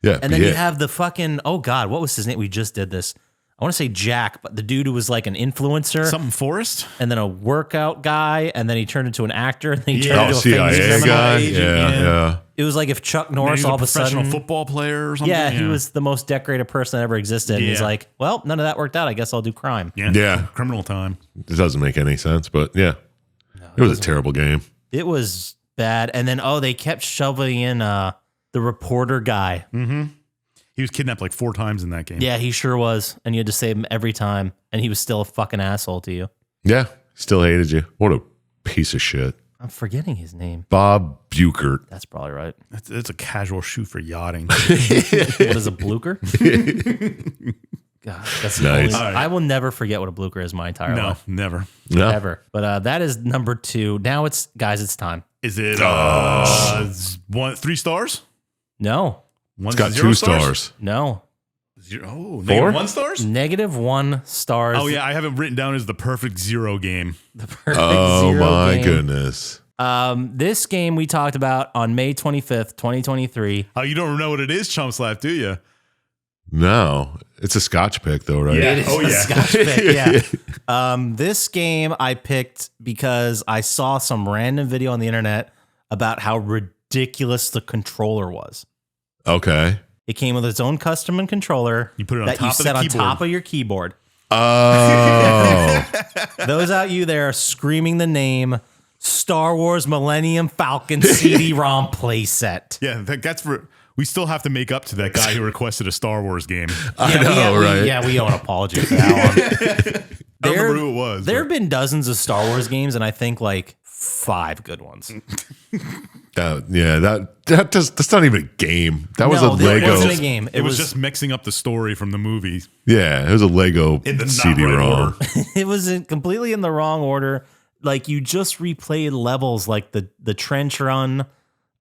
Yeah, And then yeah. you have the fucking, oh God, what was his name? We just did this. I want to say Jack, but the dude who was like an influencer Something Forrest? and then a workout guy, and then he turned into an actor, and then he turned Yeah. into Oh, a famous CIA criminal. guy. agent, Yeah, yeah. yeah. It was like if Chuck Maybe Norris he's all a of a professional sudden, football player or something? yeah, he was the most decorated person that ever existed. And he's Yeah. like, well, none of that worked out. I guess I'll do crime. Yeah. Yeah. Criminal Time. It doesn't make any sense, but yeah, it was a terrible game. It was bad. And then, they kept shoving in the reporter guy. He was kidnapped like 4 times in that game. Yeah, he sure was. And you had to save him every time. And he was still a fucking asshole to you. Yeah, still hated you. What a piece of shit. I'm forgetting his name. Bob Buchert. That's probably right. It's a casual shoot for yachting. What is a blucher? God, that's the Nice. only- All right. I will never forget what a blucher is my entire No, life. never. No. Ever. But that is number 2. Now it's time. Is it 3 stars? No. It's got 2 stars. No. Oh, 4? -1 stars? -1 stars. Oh, yeah. I have it written down as the perfect 0 game. The perfect Oh 0 my game. goodness. This game we talked about on May 25th, 2023. Oh, you don't know what it is, Chump Slap, do you? No, it's a Scotch pick though, right? Yeah. It is Oh, a yeah. Scotch pick, yeah. This game I picked because I saw some random video on the internet about how ridiculous the controller was. Okay. It came with its own custom and controller You put it on that top you of the set on keyboard. top of your keyboard. Oh. Those out you there screaming the name Star Wars Millennium Falcon CD-ROM playset. Yeah, that's for. We still have to make up to that guy who requested a Star Wars game. I know, right? We owe an apology for that one. I don't remember who it was. There but- have been dozens of Star Wars games, and I think like 5 good ones. That's not even a game. That was a No, it Lego. wasn't a game. It was just mixing up the story from the movie. Yeah, it was a Lego In the not CD-ROM. right order. It was completely in the wrong order. Like you just replayed levels like the trench run.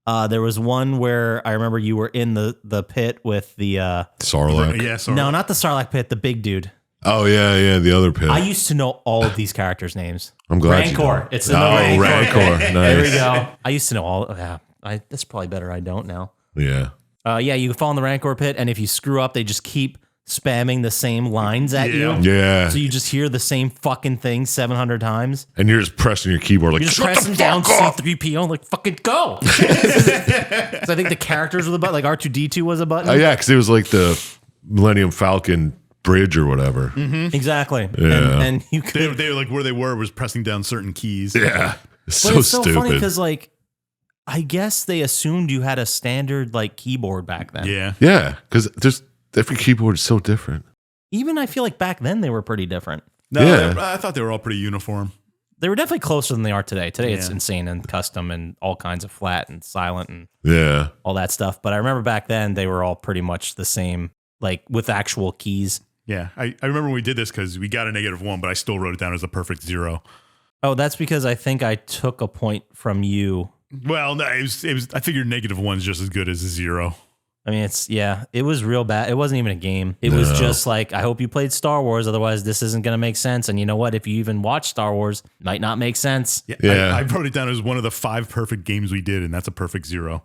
There was one where I remember you were in the pit with the Sarlacc. Yeah, sorry. no, not the Sarlacc pit, the big dude. Oh yeah, the other pit. I used to know all of these characters' names. I'm glad you Rancor. know. It's in the Oh, Rancor. Rancor. Nice. There we go. I used to know all. Yeah. That's probably better. I don't now. Yeah. Yeah, you fall in the Rancor pit, and if you screw up, they just keep spamming the same lines at you. Yeah. So you just hear the same fucking thing 700 times. And you're just pressing your keyboard like, You're just shut pressing the down fuck up. C3PO, like, fucking go. So I think the characters were the button, like R2D2 was a button. Yeah, because it was like the Millennium Falcon bridge or whatever. Exactly. Yeah. And you could. They were like where they were was pressing down certain keys. Yeah. It's But so it's so funny stupid. because, like, I guess they assumed you had a standard, like, keyboard back then. Yeah. Yeah, because there's every keyboard is so different. Even I feel like back then they were pretty different. No, Yeah. I thought they were all pretty uniform. They were definitely closer than they are today. Today it's Yeah. insane and custom and all kinds of flat and silent and Yeah. all that stuff. But I remember back then they were all pretty much the same, like with actual keys. Yeah. I remember when we did this because we got a -1, but I still wrote it down as a perfect 0. Oh, that's because I think I took a point from you. Well, no, it was. I figured -1's just as good as a 0. I mean, it was real bad. It wasn't even a game. It was just like, I hope you played Star Wars. Otherwise, this isn't going to make sense. And you know what? If you even watch Star Wars, it might not make sense. Yeah. I wrote it down as one of the 5 perfect games we did, and that's a perfect 0.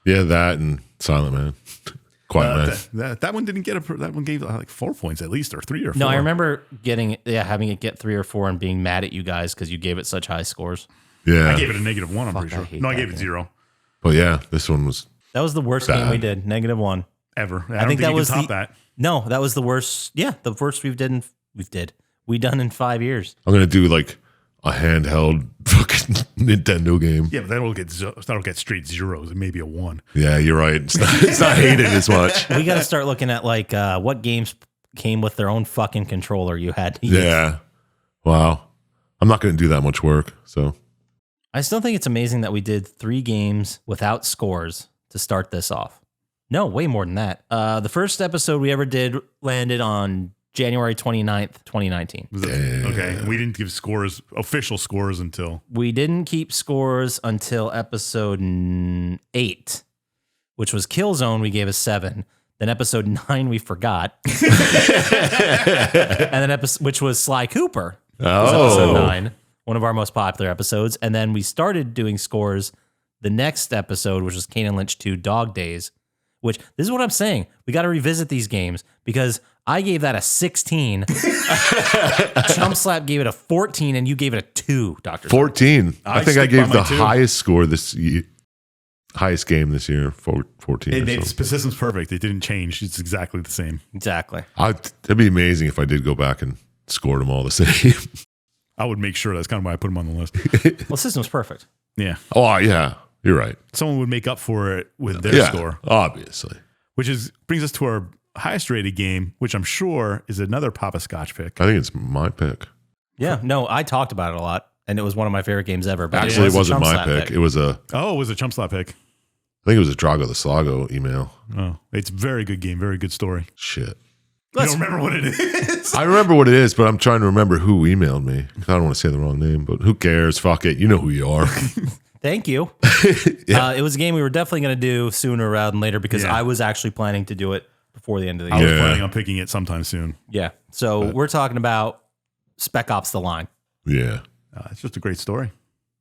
Yeah, that and Silent Man. Quiet Man. That one didn't get that one gave like 4 points at least, or 3 or 4. No, I remember having it get 3 or 4 and being mad at you guys because you gave it such high scores. Yeah. I gave it a -1. I'm pretty I sure. hate No, I that gave it game. 0 But yeah, this one was That was the worst Bad. game we did. -1. ever. I think don't think that you was can top that. No, that was the worst. Yeah, the worst we've done in 5 years. I'm gonna do like a handheld fucking Nintendo game. Yeah, but that'll get straight zeros and maybe a 1. Yeah, you're right. It's not hated as much. We got to start looking at like what games came with their own fucking controller you had to use. Yeah. Wow. I'm not gonna do that much work. So I still think it's amazing that we did 3 games without scores to start this off. No, way more than that. The first episode we ever did landed on January 29th, 2019. Okay, we didn't give official scores until. We didn't keep scores until episode 8, which was Killzone. We gave a 7. Then episode 9 we forgot, and then which was Sly Cooper. Was episode 9, one of our most popular episodes. And then we started doing scores the next episode, which was Kane and Lynch 2 Dog Days, which this is what I'm saying. We got to revisit these games because I gave that a 16. Chump Slap gave it a 14 and you gave it a 2, Dr. 14. I think I stick gave by the my 2. highest score this year. Highest game this year, 14. or something. The system's perfect. It didn't change. It's exactly the same. Exactly. It'd be amazing if I did go back and scored them all the same. I would make sure. That's kind of why I put them on the list. Well, system's perfect. Yeah. Oh, yeah. You're right. Someone would make up for it with their Yeah, score, obviously. which brings us to our highest rated game, which I'm sure is another Poppascotch pick. I think it's my pick. Yeah. No, I talked about it a lot and it was one of my favorite games ever. But Actually, it a wasn't Chump my Slap pick. It was I Oh, it was a Chump Slap pick. think it was a Drago the Slago email. Oh, it's a very good game. Very good story. Shit. You don't remember what it is? I remember what it is, but I'm trying to remember who emailed me. I don't want to say the wrong name, but who cares? Fuck it. You know who you are. Thank you. Yeah. It was a game we were definitely going to do sooner rather than later because Yeah. I was actually planning to do it before the end of the I year. was Yeah. planning on picking it sometime soon. Yeah. So we're talking about Spec Ops: The Line, Yeah. It's just a great story.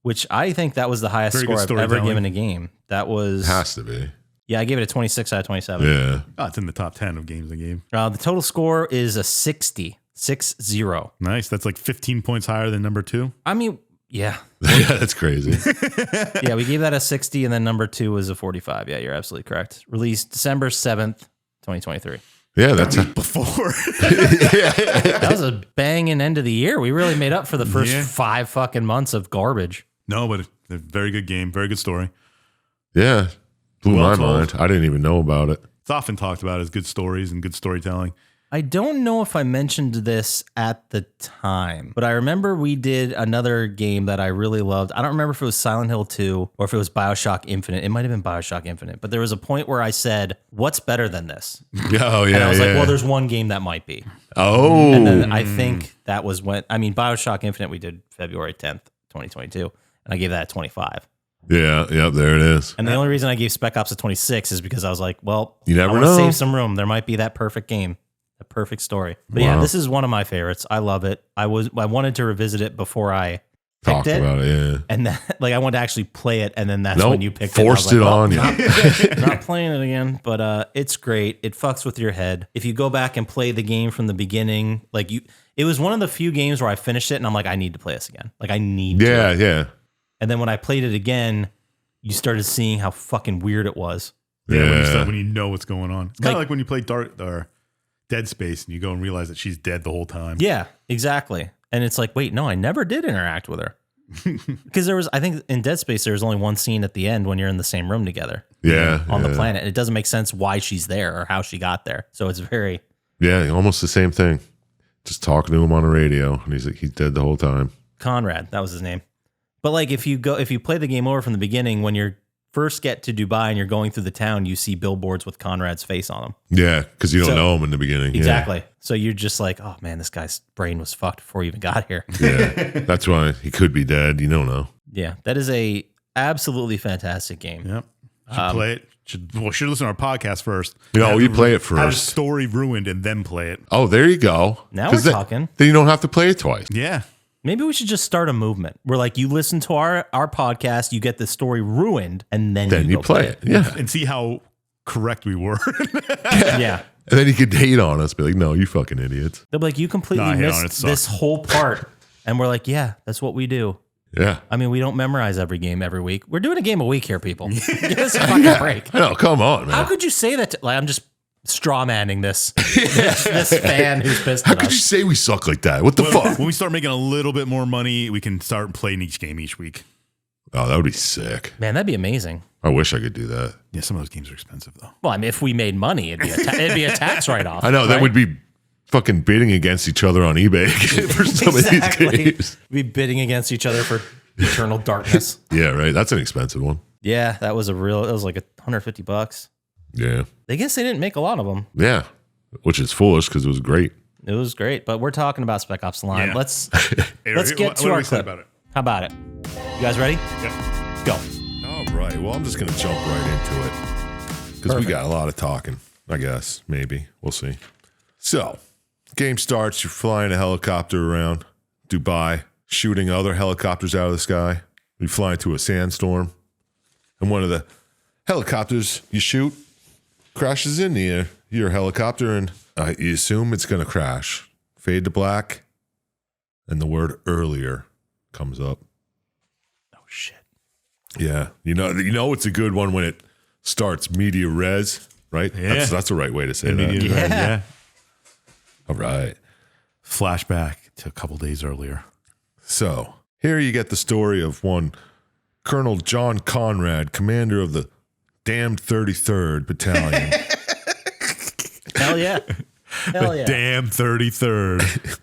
which I think that was the highest Very good score I've ever storytelling. given a game. That was, Has to be. yeah, I gave it a 26 out of 27. Yeah. Oh, it's in the top 10 of games I gave. The total score is a 60, 6-0. Nice. That's like 15 points higher than number 2. I mean, yeah. Yeah, that's crazy. Yeah, we gave that a 60 and then number 2 was a 45. Yeah, you're absolutely correct. Released December 7th, 2023. Yeah, that's Before. That was a banging end of the year. We really made up for the first Yeah. 5 fucking months of garbage. No, but it's a very good game. Very good story. yeah. Blew Well my told. mind. I didn't even know about it. It's often talked about as good stories and good storytelling. I don't know if I mentioned this at the time, but I remember we did another game that I really loved. I don't remember if it was Silent Hill 2 or if it was BioShock Infinite. It might have been BioShock Infinite, but there was a point where I said, what's better than this? Yeah, oh, yeah. And I was yeah. like, well, there's one game that might be. oh. And then I think that was when, I mean, BioShock Infinite we did February 10th, 2022, and I gave that a 25. yeah, yep, there it is. And the only reason I gave Spec Ops a 26 is because I was like, well, You never I want to know. save some room. There might be that perfect game, a perfect story. But yeah, Wow. this is one of my favorites. I love it. I wanted to revisit it before I Talked about it, yeah. And then, like, I wanted to actually play it, and then that's Nope, when you picked forced it. it on you. Not playing it again, but it's great. It fucks with your head. If you go back and play the game from the beginning, it was one of the few games where I finished it, and I'm like, I need to play this again. Like, I need to. Yeah. And then when I played it again, you started seeing how fucking weird it was. Yeah, when you know what's going on. It's kind of Like- like when you play Dead Space and you go and realize that she's dead the whole time. Yeah, exactly. And it's like, wait, no, I never did interact with her. Because I think in Dead Space, there's only one scene at the end when you're in the same room together. Yeah. On the planet. And it doesn't make sense why she's there or how she got there. So it's very... Yeah, almost the same thing. Just talking to him on the radio, and he's dead the whole time. Conrad, that was his name. But like if you play the game over from the beginning, when you first get to Dubai and you're going through the town, you see billboards with Conrad's face on them. Yeah, because you don't know him in the beginning. Exactly. Yeah. So you're just like, oh man, this guy's brain was fucked before he even got here. Yeah, that's why he could be dead. You don't know. Yeah, that is a absolutely fantastic game. Yep. Should play it. Should listen to our podcast first. You play it Have a first. story ruined and then play it. Oh, there you go. Now we're talking. Then you don't have to play it twice. Yeah. Maybe we should just start a movement where, like, you listen to our podcast, you get the story ruined, and then you go play it. Yeah. And see how correct we were. Yeah. And then you could hate on us, be like, no, you fucking idiots. They'll be like, you completely missed this whole part. And we're like, yeah, that's what we do. Yeah. I mean, we don't memorize every game every week. We're doing a game a week here, people. Give us a fucking break. No, come on, man. How could you say that? I'm just straw manning this fan who's pissed How at could you us. say we suck like that? What the fuck? When we start making a little bit more money, we can start playing each game each week. Oh, that would be sick. Man, that'd be amazing. I wish I could do that. Yeah, some of those games are expensive, though. Well, I mean, if we made money, it'd be a tax write-off. I know. That would be fucking bidding against each other on eBay for some of these games. We'd be bidding against each other for eternal darkness. Yeah, right. That's an expensive one. Yeah, that was like $150. Yeah. I guess they didn't make a lot of them. Yeah. Which is foolish because it was great. It was great, but we're talking about Spec Ops The Line. Yeah. Let's What get to do our we say clip. about it? How about it? You guys ready? Yeah. Go. All right. Well, I'm just going to jump right into it because we got a lot of talking, I guess. Maybe. We'll see. So, game starts. You're flying a helicopter around Dubai, shooting other helicopters out of the sky. You fly into a sandstorm, and one of the helicopters you shoot crashes into your helicopter, and you assume it's going to crash. Fade to black, and the word earlier comes up. Oh, shit. Yeah. You know it's a good one when it starts media res, right? Yeah. That's the right way to say that. Yeah. All right. Flashback to a couple days earlier. So here you get the story of one Colonel John Conrad, commander of the damned 33rd Battalion. Hell yeah. Hell yeah. Damn 33rd.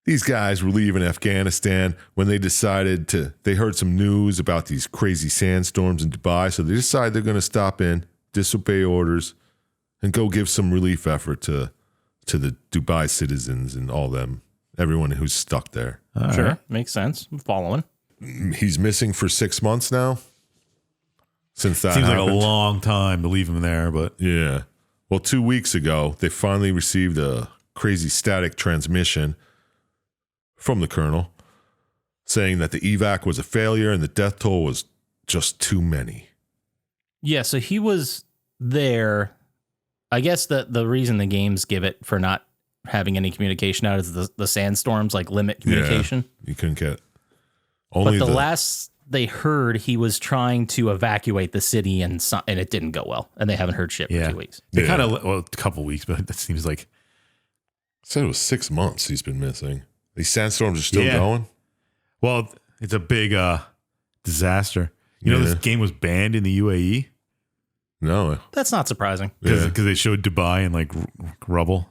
These guys were leaving Afghanistan when they heard some news about these crazy sandstorms in Dubai. So they decide they're going to stop in, disobey orders, and go give some relief effort to the Dubai citizens and all them, everyone who's stuck there. Sure. Right. Makes sense. I'm following. He's missing for 6 months now. Since that Seems happened. like a long time to leave him there, but Yeah. Well, 2 weeks ago, they finally received a crazy static transmission from the colonel saying that the evac was a failure and the death toll was just too many. Yeah, so he was there. I guess the reason the games give it for not having any communication out is the sandstorms like limit communication. Yeah, you couldn't get only but the last they heard, he was trying to evacuate the city and it didn't go well. And they haven't heard shit for 2 weeks. They kind of, well, a couple weeks, but that seems like. Said it was 6 months he's been missing. These sandstorms are still going? Well, it's a big disaster. You know, this game was banned in the UAE? No. That's not surprising. Because they showed Dubai in like rubble.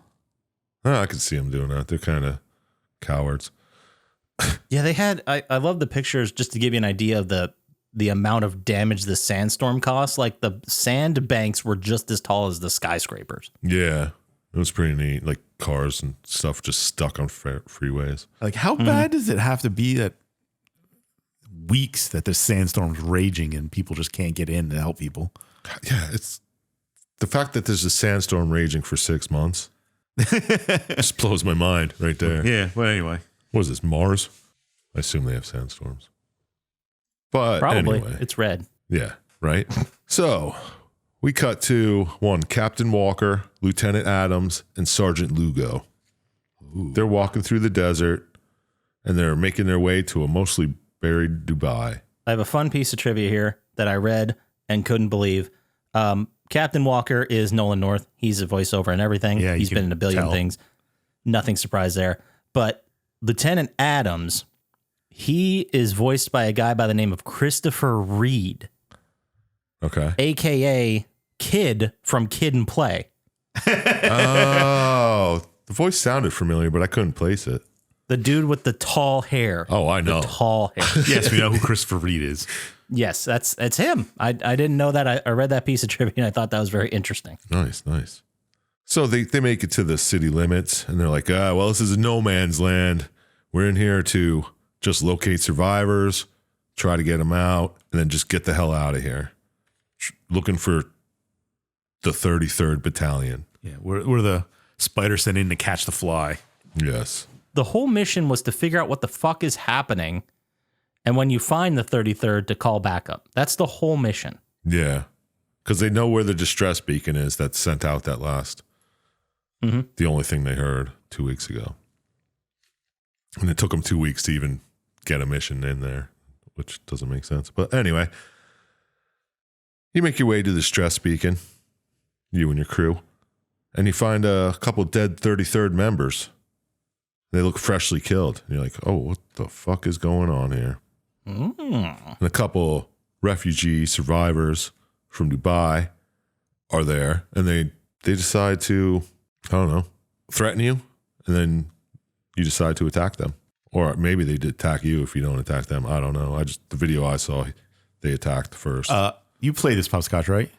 I could see them doing that. They're kind of cowards. Yeah, they had. I love the pictures just to give you an idea of the amount of damage the sandstorm cost. Like the sand banks were just as tall as the skyscrapers. Yeah. It was pretty neat. Like cars and stuff just stuck on freeways. Like, how bad does it have to be that weeks that the sandstorm's raging and people just can't get in to help people? Yeah, it's the fact that there's a sandstorm raging for 6 months. Just blows my mind right there. Yeah, well, anyway. What is this, Mars? I assume they have sandstorms. But Probably. anyway. It's red. Yeah, right? So we cut to Captain Walker, Lieutenant Adams, and Sergeant Lugo. Ooh. They're walking through the desert, and they're making their way to a mostly buried Dubai. I have a fun piece of trivia here that I read and couldn't believe. Captain Walker is Nolan North. He's a voiceover and everything. Yeah, he's been in a billion things. Nothing surprised there. But Lieutenant Adams, he is voiced by a guy by the name of Christopher Reed. Okay. AKA Kid from Kid and Play. Oh, the voice sounded familiar, but I couldn't place it. The dude with the tall hair. Oh, I know. The tall hair. Yes, we know who Christopher Reed is. Yes, that's him. I didn't know that. I read that piece of trivia and I thought that was very interesting. Nice. So they make it to the city limits, and they're like, well, this is a no man's land. We're in here to just locate survivors, try to get them out, and then just get the hell out of here. Looking for the 33rd Battalion. Yeah, we're the spider sent in to catch the fly. Yes. The whole mission was to figure out what the fuck is happening, and when you find the 33rd, to call backup. That's the whole mission. Yeah. Because they know where the distress beacon is that sent out that last. Mm-hmm. The only thing they heard 2 weeks ago. And it took them 2 weeks to even get a mission in there, which doesn't make sense. But anyway, you make your way to the distress beacon, you and your crew, and you find a couple dead 33rd members. They look freshly killed. And you're like, oh, what the fuck is going on here? And a couple refugee survivors from Dubai are there, and they decide to, I don't know, threaten you, and then you decide to attack them. Or maybe they did attack you if you don't attack them. I don't know. The video I saw, they attacked first. You played this Poppascotch, right?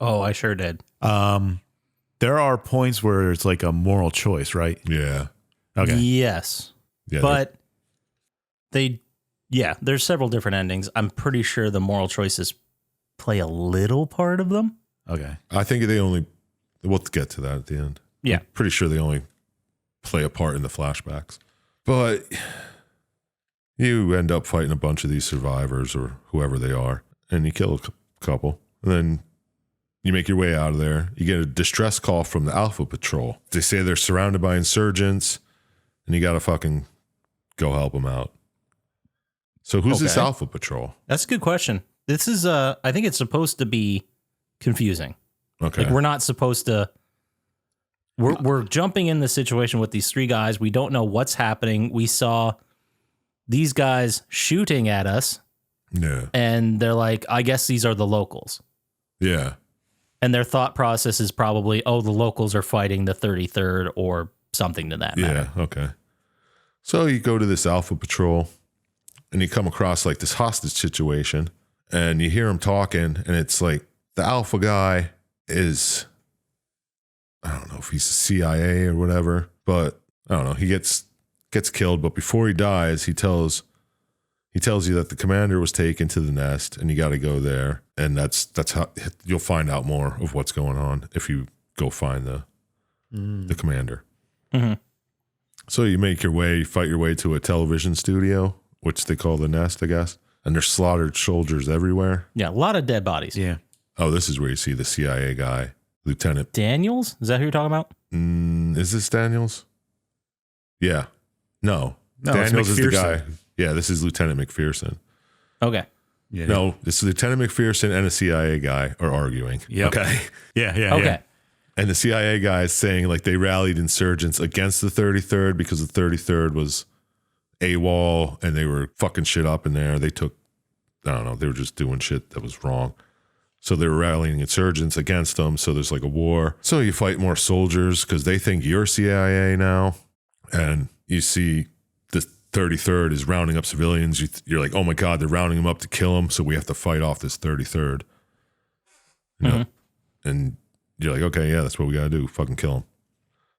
Oh, I sure did. There are points where it's like a moral choice, right? Yeah. Okay. Yes. Yeah, but there's several different endings. I'm pretty sure the moral choices play a little part of them. Okay. I think we'll get to that at the end. Yeah. I'm pretty sure they only play a part in the flashbacks. But you end up fighting a bunch of these survivors or whoever they are, and you kill a couple. And then you make your way out of there. You get a distress call from the Alpha Patrol. They say they're surrounded by insurgents, and you got to fucking go help them out. So who's this Alpha Patrol? That's a good question. This is, I think it's supposed to be confusing. Okay. Like, we're not supposed to... We're jumping in the situation with these three guys. We don't know what's happening. We saw these guys shooting at us. Yeah. And they're like, I guess these are the locals. Yeah. And their thought process is probably, oh, the locals are fighting the 33rd or something to that matter. Yeah, okay. So you go to this Alpha Patrol, and you come across like this hostage situation, and you hear him talking, and it's like the Alpha guy is, I don't know if he's the CIA or whatever, but I don't know. He gets killed, but before he dies, he tells you that the commander was taken to the nest, and you got to go there, and that's how you'll find out more of what's going on if you go find the commander. Mm-hmm. So you fight your way to a television studio, which they call the nest, I guess, and there's slaughtered soldiers everywhere. Yeah, a lot of dead bodies. Yeah. Oh, this is where you see the CIA guy, Lieutenant Daniels? Is that who you're talking about? Is this Daniels? Yeah. No, Daniels is the guy. Yeah, this is Lieutenant McPherson. Okay. Yeah. No, this is Lieutenant McPherson and a CIA guy are arguing. Yep. Okay. Yeah. Okay. Yeah. And the CIA guy is saying like they rallied insurgents against the 33rd because the 33rd was AWOL and they were fucking shit up in there. They took, I don't know, they were just doing shit that was wrong. So they were rallying insurgents against them. So there's like a war. So you fight more soldiers because they think you're CIA now. And you see the 33rd is rounding up civilians. You're like, oh my God, they're rounding them up to kill them. So we have to fight off this 33rd. You know? And you're like, okay, yeah, that's what we got to do. Fucking kill them.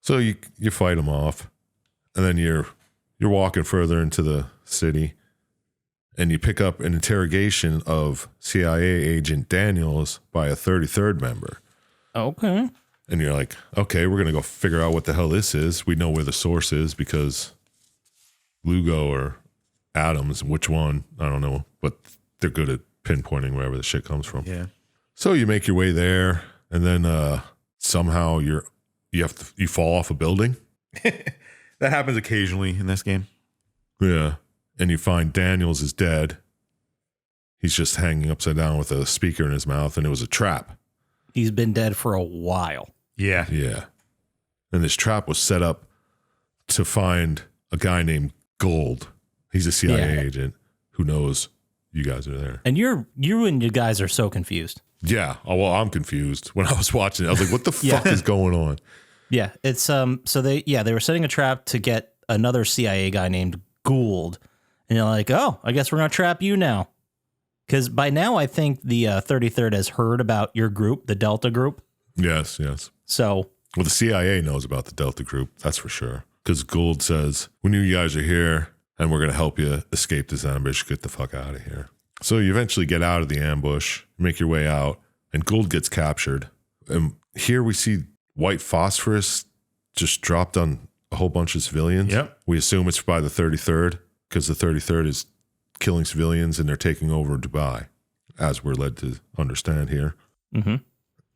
So you fight them off. And then you're walking further into the city. And you pick up an interrogation of CIA agent Daniels by a 33rd member. Okay. And you're like, okay, we're going to go figure out what the hell this is. We know where the source is because Lugo or atoms. Which one? I don't know, but they're good at pinpointing wherever the shit comes from. Yeah. So you make your way there, and then somehow you fall off a building. That happens occasionally in this game. Yeah, and you find Daniels is dead. He's just hanging upside down with a speaker in his mouth, and it was a trap. He's been dead for a while. Yeah. Yeah, and this trap was set up to find a guy named Gold. He's a CIA agent who knows you guys are there. And you and you guys are so confused. Yeah. Oh, well, I'm confused. When I was watching it, I was like, what the fuck is going on? Yeah, it's so they were setting a trap to get another CIA guy named Gould. And you're like, "Oh, I guess we're going to trap you now." Cuz by now I think the 33rd has heard about your group, the Delta group. Yes. So, Well, the CIA knows about the Delta group, that's for sure. Because Gould says, we knew you guys are here, and we're going to help you escape this ambush. Get the fuck out of here. So you eventually get out of the ambush, make your way out, and Gould gets captured. And here we see white phosphorus just dropped on a whole bunch of civilians. Yep. We assume it's by the 33rd, because the 33rd is killing civilians, and they're taking over Dubai, as we're led to understand here. mm-hmm.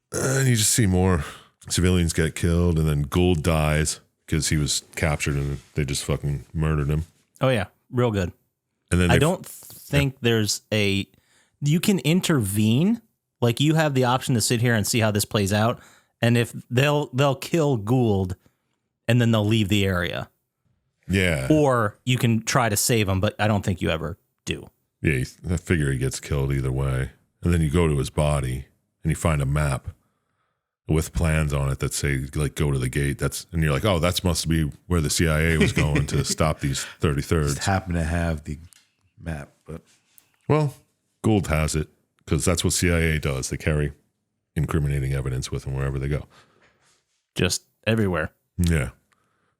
And you just see more civilians get killed, and then Gould dies because he was captured and they just fucking murdered him. Oh yeah, real good. And then I don't think there's you can intervene. Like you have the option to sit here and see how this plays out. And if they'll kill Gould and then they'll leave the area. Yeah. Or you can try to save him, but I don't think you ever do. Yeah, I figure he gets killed either way. And then you go to his body and you find a map with plans on it that say, like, go to the gate. And you're like, oh, that must be where the CIA was going to stop these 33rds. Just happen to have the map, but Well, Gould has it because that's what CIA does. They carry incriminating evidence with them wherever they go. Just everywhere. Yeah.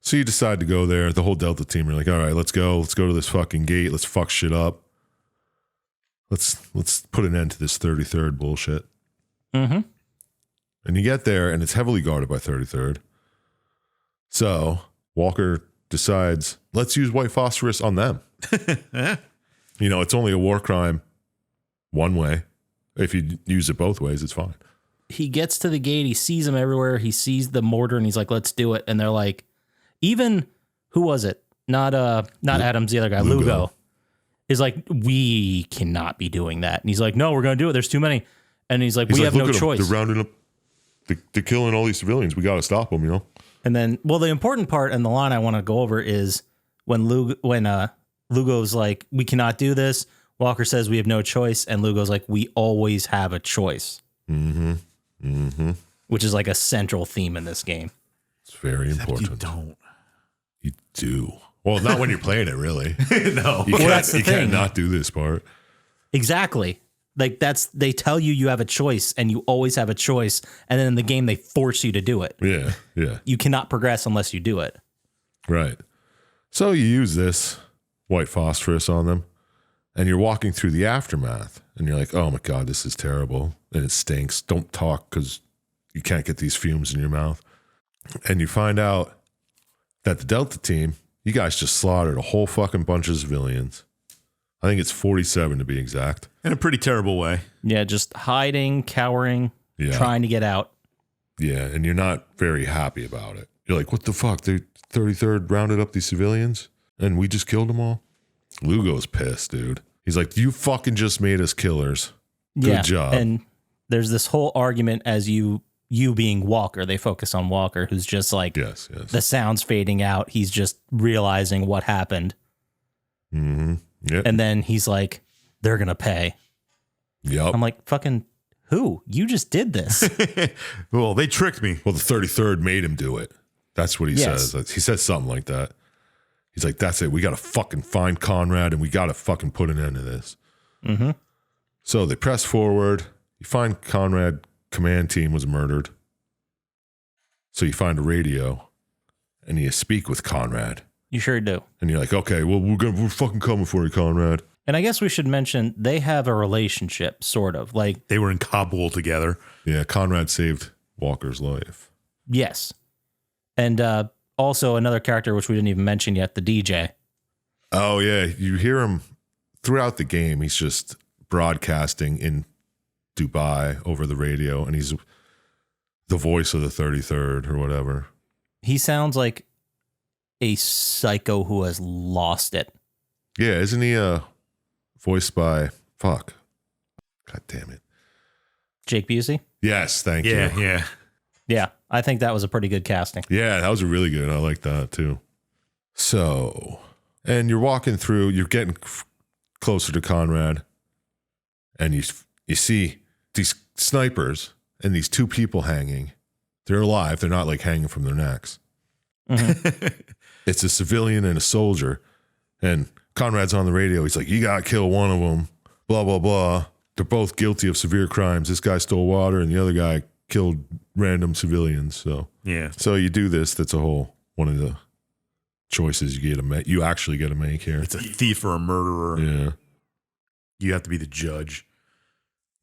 So you decide to go there. The whole Delta team are like, all right, let's go. Let's go to this fucking gate. Let's fuck shit up. Let's put an end to this 33rd bullshit. Mm-hmm. And you get there, and it's heavily guarded by 33rd. So Walker decides, let's use white phosphorus on them. It's only a war crime one way. If you use it both ways, it's fine. He gets to the gate. He sees them everywhere. He sees the mortar, and he's like, let's do it. And they're like, even, who was it? Not Adams, the other guy, Lugo, is like, we cannot be doing that. And he's like, no, we're going to do it. There's too many. And he's like, we have no choice. They're rounding up. They're killing all these civilians. We got to stop them, And then, well, the important part and the line I want to go over is when Lugo's like, we cannot do this. Walker says we have no choice. And Lugo's like, we always have a choice. Mm-hmm. Mm-hmm. Which is like a central theme in this game. It's very important. you don't. You do. Well, not when you're playing it, really. No. You that's the you thing. can't not do this part. Exactly. Like they tell you have a choice and you always have a choice. And then in the game, they force you to do it. Yeah, yeah. You cannot progress unless you do it. Right. So you use this white phosphorus on them and you're walking through the aftermath and you're like, oh my God, this is terrible. And it stinks. Don't talk because you can't get these fumes in your mouth. And you find out that the Delta team, you guys just slaughtered a whole fucking bunch of civilians. I think it's 47 to be exact. In a pretty terrible way. Yeah, just hiding, cowering, trying to get out. Yeah, and you're not very happy about it. You're like, what the fuck? The 33rd rounded up these civilians and we just killed them all? Lugo's pissed, dude. He's like, you fucking just made us killers. Good job. And there's this whole argument as you being Walker. They focus on Walker, who's just like, yes. The sound's fading out. He's just realizing what happened. Mm-hmm. Yep. And then he's like, they're going to pay. Yep. I'm like, fucking who? You just did this. Well, they tricked me. Well, the 33rd made him do it. That's what he says. He says something like that. He's like, that's it. We got to fucking find Conrad and we got to fucking put an end to this. Mm-hmm. So they press forward. You find Conrad command team was murdered. So you find a radio and you speak with Conrad. You sure do. And you're like, okay, well, we're fucking coming for you, Conrad. And I guess we should mention they have a relationship, sort of. Like, They were in Kabul together. Yeah, Conrad saved Walker's life. yes. And also another character, which we didn't even mention yet, the DJ. Oh, yeah. You hear him throughout the game. He's just broadcasting in Dubai over the radio, and he's the voice of the 33rd or whatever. He sounds like a psycho who has lost it. Yeah, isn't he voiced by, fuck. God damn it. Jake Busey? Yes, thank you. Yeah. Yeah, I think that was a pretty good casting. Yeah, that was a really good. I like that too. So, and you're walking through, you're getting closer to Conrad, and you see these snipers and these two people hanging. They're alive. They're not like hanging from their necks. Mm-hmm. It's a civilian and a soldier. And Conrad's on the radio. He's like, you got to kill one of them. Blah, blah, blah. They're both guilty of severe crimes. This guy stole water and the other guy killed random civilians. So you do this. That's a whole one of the choices you actually get to make here. It's a thief or a murderer. Yeah. You have to be the judge.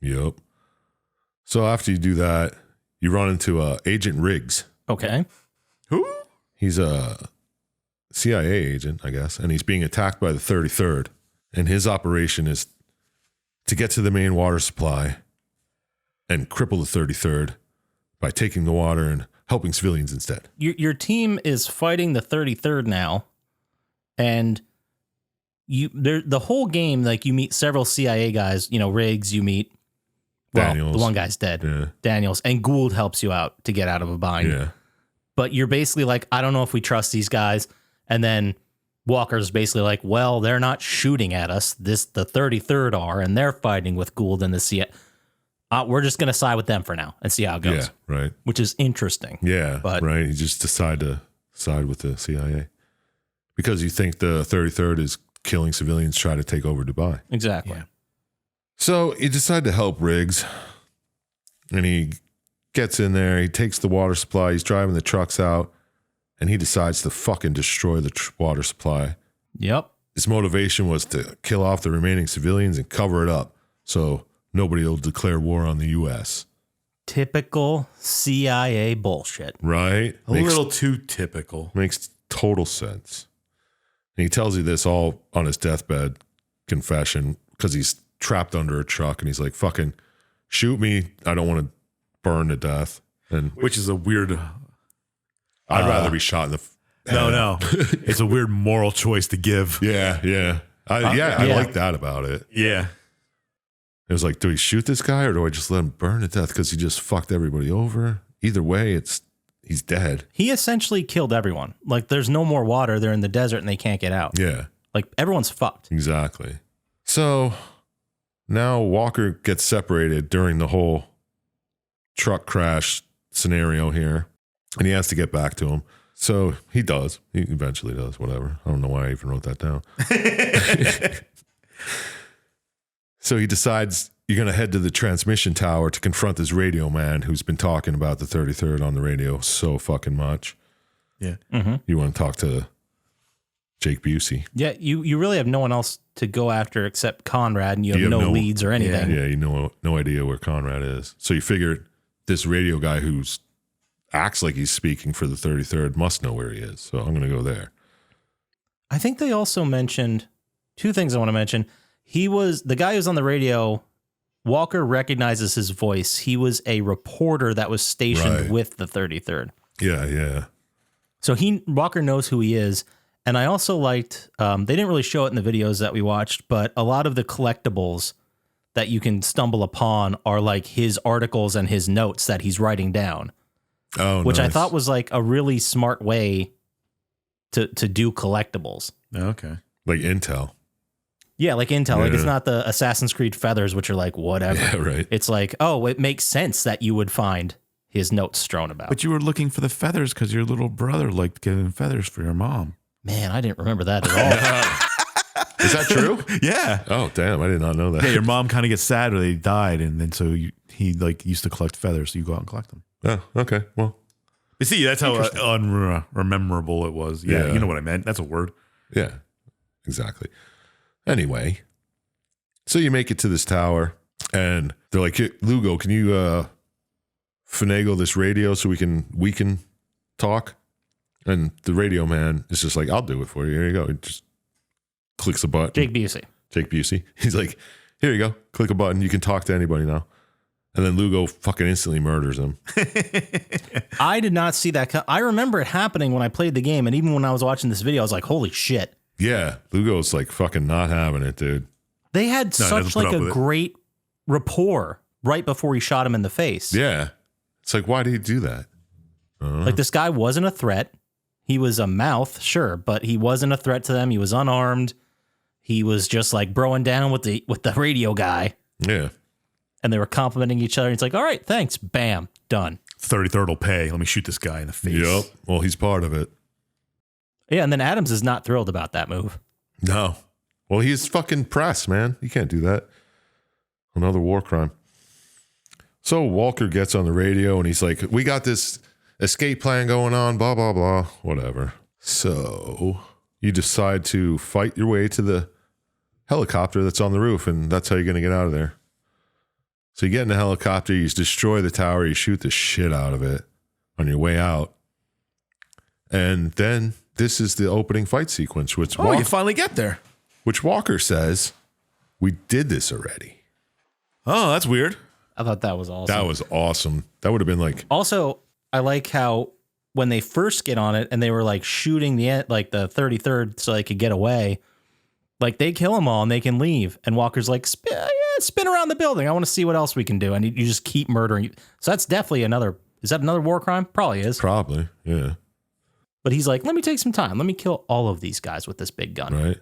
Yep. So after you do that, you run into Agent Riggs. Okay. Who? He's a CIA agent, I guess, and he's being attacked by the 33rd. And his operation is to get to the main water supply and cripple the 33rd by taking the water and helping civilians instead. Your team is fighting the 33rd now, and the whole game, like, you meet several CIA guys. You know, Riggs, you meet... Well, Daniels. the one guy's dead. Yeah. Daniels. And Gould helps you out to get out of a bind. Yeah. But you're basically like, I don't know if we trust these guys. And then Walker's basically like, well, they're not shooting at us. The 33rd are, and they're fighting with Gould and the CIA. We're just going to side with them for now and see how it goes. Yeah, right. Which is interesting. Yeah, But- right. You just decide to side with the CIA because you think the 33rd is killing civilians trying to take over Dubai. Exactly. Yeah. So you decide to help Riggs, and he gets in there. He takes the water supply. He's driving the trucks out, and he decides to fucking destroy the water supply. Yep. His motivation was to kill off the remaining civilians and cover it up so nobody will declare war on the U.S. Typical CIA bullshit. Right? A little too typical. Makes total sense. And he tells you this all on his deathbed confession because he's trapped under a truck, and he's like, fucking shoot me. I don't want to burn to death. And Which is a weird... I'd rather be shot in the No. It's a weird moral choice to give. Yeah. I like that about it. Yeah. It was like, do we shoot this guy or do I just let him burn to death because he just fucked everybody over? Either way, he's dead. He essentially killed everyone. Like, there's no more water. They're in the desert and they can't get out. Yeah, Like, everyone's fucked. exactly. So now Walker gets separated during the whole truck crash scenario here, and he has to get back to him. So he does. He eventually does, whatever. I don't know why I even wrote that down. So he decides you're going to head to the transmission tower to confront this radio man who's been talking about the 33rd on the radio so fucking much. Yeah. Mm-hmm. You want to talk to Jake Busey. Yeah, you really have no one else to go after except Conrad, and you have no leads or anything. Yeah, you know no idea where Conrad is. So you figure this radio guy who's acts like he's speaking for the 33rd must know where he is. So I'm going to go there. I think they also mentioned two things I want to mention. The guy who's on the radio, Walker recognizes his voice. He was a reporter that was stationed with the 33rd. Yeah. So Walker knows who he is. And I also liked, they didn't really show it in the videos that we watched, but a lot of the collectibles that you can stumble upon are like his articles and his notes that he's writing down. Oh, which I nice. thought was like a really smart way to do collectibles. Okay. Like Intel. Yeah, like Intel. Like, Yeah. it's not the Assassin's Creed feathers, which are like whatever. Yeah, right. It's like, oh, it makes sense that you would find his notes strewn about. But you were looking for the feathers because your little brother liked getting feathers for your mom. Man, I didn't remember that at all. Is that true? Yeah. Oh, damn. I did not know that. Yeah, your mom kind of gets sad when they died, and then so he like used to collect feathers, so you go out and collect them. Oh, okay. Well, You see, that's how unrememberable it was. Yeah, Yeah. you know what I meant. That's a word. yeah, exactly. Anyway, so you make it to this tower, and they're like, "Hey, Lugo, can you finagle this radio so we can talk?" And the radio man is just like, "I'll do it for you. Here you go. Just clicks a button. Jake Busey. He's like, here you go. Click a button. You can talk to anybody now. And then Lugo fucking instantly murders him. I did not see that. I remember it happening when I played the game. And even when I was watching this video, I was like, holy shit. Yeah. Lugo's like fucking not having it, dude. They had such like a great rapport right before he shot him in the face. Yeah. It's like, why did he do that? Like this guy wasn't a threat. He was a mouth, sure, but he wasn't a threat to them. He was unarmed. He was just like broing down with the radio guy. Yeah. And they were complimenting each other. It's like, all right, thanks. Bam. Done. 33rd will pay. Let me shoot this guy in the face. Yep. Well, he's part of it. Yeah, and then Adams is not thrilled about that move. No. Well, he's fucking press, man. You can't do that. Another war crime. So Walker gets on the radio and he's like, we got this escape plan going on, blah, blah, blah, whatever. So you decide to fight your way to the helicopter that's on the roof, and that's how you're going to get out of there. So you get in the helicopter, you destroy the tower, you shoot the shit out of it on your way out. And then this is the opening fight sequence, which you finally get there. Which Walker says, we did this already. Oh, that's weird. I thought that was awesome. That was awesome. That would have been like... Also, I like how when they first get on it and they were like shooting the 33rd so they could get away, like they kill them all and they can leave. And Walker's like, spin around the building. I want to see what else we can do. And you just keep murdering. So that's definitely is that another war crime? Probably is. Probably, yeah. But he's like, let me take some time. Let me kill all of these guys with this big gun. Right.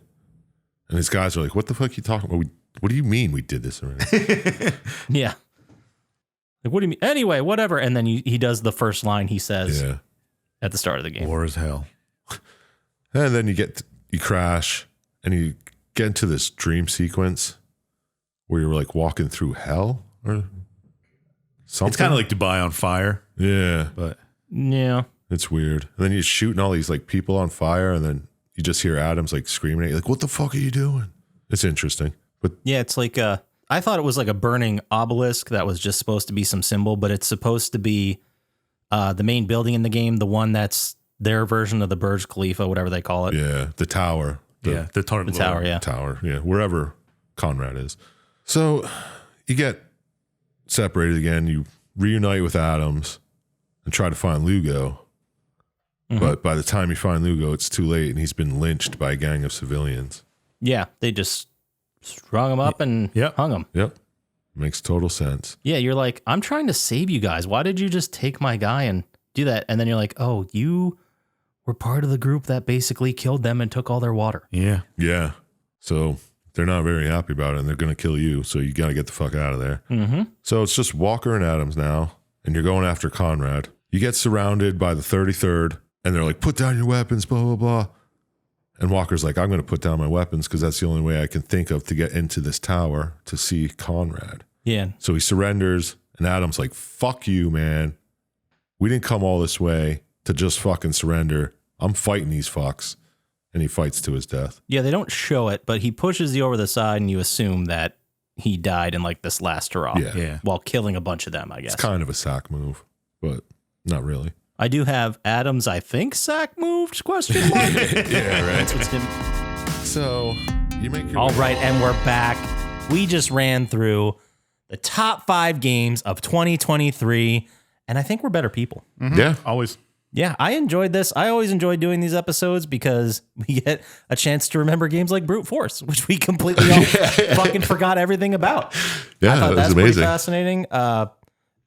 And his guys are like, what the fuck are you talking about? What do you mean we did this already? Yeah. Like, what do you mean? Anyway, whatever. And then he does the first line he says at the start of the game. War is hell. And then you crash and you get into this dream sequence where you're like walking through hell or something. It's kind of like Dubai on fire. Yeah. But yeah. It's weird. And then you're shooting all these like people on fire and then you just hear Adams like screaming at you like, what the fuck are you doing? It's interesting. But yeah, it's like I thought it was like a burning obelisk that was just supposed to be some symbol, but it's supposed to be the main building in the game, the one that's their version of the Burj Khalifa, whatever they call it. yeah, the tower. The tower, yeah. Tower, yeah, wherever Conrad is. So you get separated again. You reunite with Adams and try to find Lugo. But by the time you find Lugo, it's too late and he's been lynched by a gang of civilians. Yeah, they just strung him up and hung him. Yep. Makes total sense. Yeah, you're like, I'm trying to save you guys. Why did you just take my guy and do that? And then you're like, oh, you were part of the group that basically killed them and took all their water. yeah. Yeah. So they're not very happy about it and they're going to kill you. So you got to get the fuck out of there. Mm-hmm. So it's just Walker and Adams now, and you're going after Conrad. You get surrounded by the 33rd, and they're like, put down your weapons, blah, blah, blah. And Walker's like, I'm going to put down my weapons because that's the only way I can think of to get into this tower to see Conrad. Yeah. So he surrenders, and Adam's like, fuck you, man. We didn't come all this way to just fucking surrender. I'm fighting these fucks. And he fights to his death. Yeah, they don't show it, but he pushes you over the side, and you assume that he died in like this last hurrah. Yeah. While killing a bunch of them, I guess. It's kind of a sack move, but not really. I do have Adams, I think, sack moved, question mark. Yeah, right. That's what's him. So you make your All way- right, and we're back. We just ran through the top 5 games of 2023, and I think we're better people. Yeah. Always. Yeah, I enjoyed this. I always enjoy doing these episodes because we get a chance to remember games like Brute Force, which we completely all fucking forgot everything about. Yeah, I thought that was that's pretty amazing. fascinating.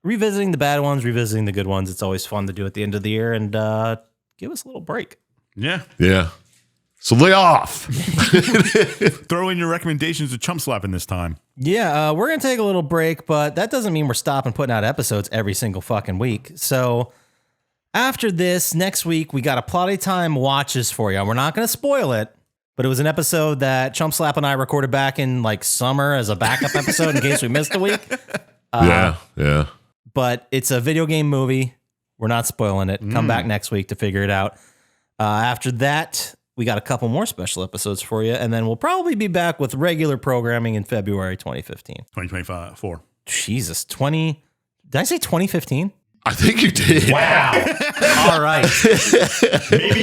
Revisiting the bad ones, revisiting the good ones. It's always fun to do at the end of the year and give us a little break. Yeah. Yeah. So lay off. Throw in your recommendations to Chump Slap in this time. Yeah, we're going to take a little break, but that doesn't mean we're stopping putting out episodes every single fucking week. So after this, next week, we got a Plotty Time watches for you. We're not going to spoil it, but it was an episode that Chump Slap and I recorded back in like summer as a backup episode in case we missed a week. Yeah. But it's a video game movie. We're not spoiling it. Come back next week to figure it out. After that, we got a couple more special episodes for you, and then we'll probably be back with regular programming in February 2015. 2024. Jesus, did I say 2015? I think you did. Wow. All right.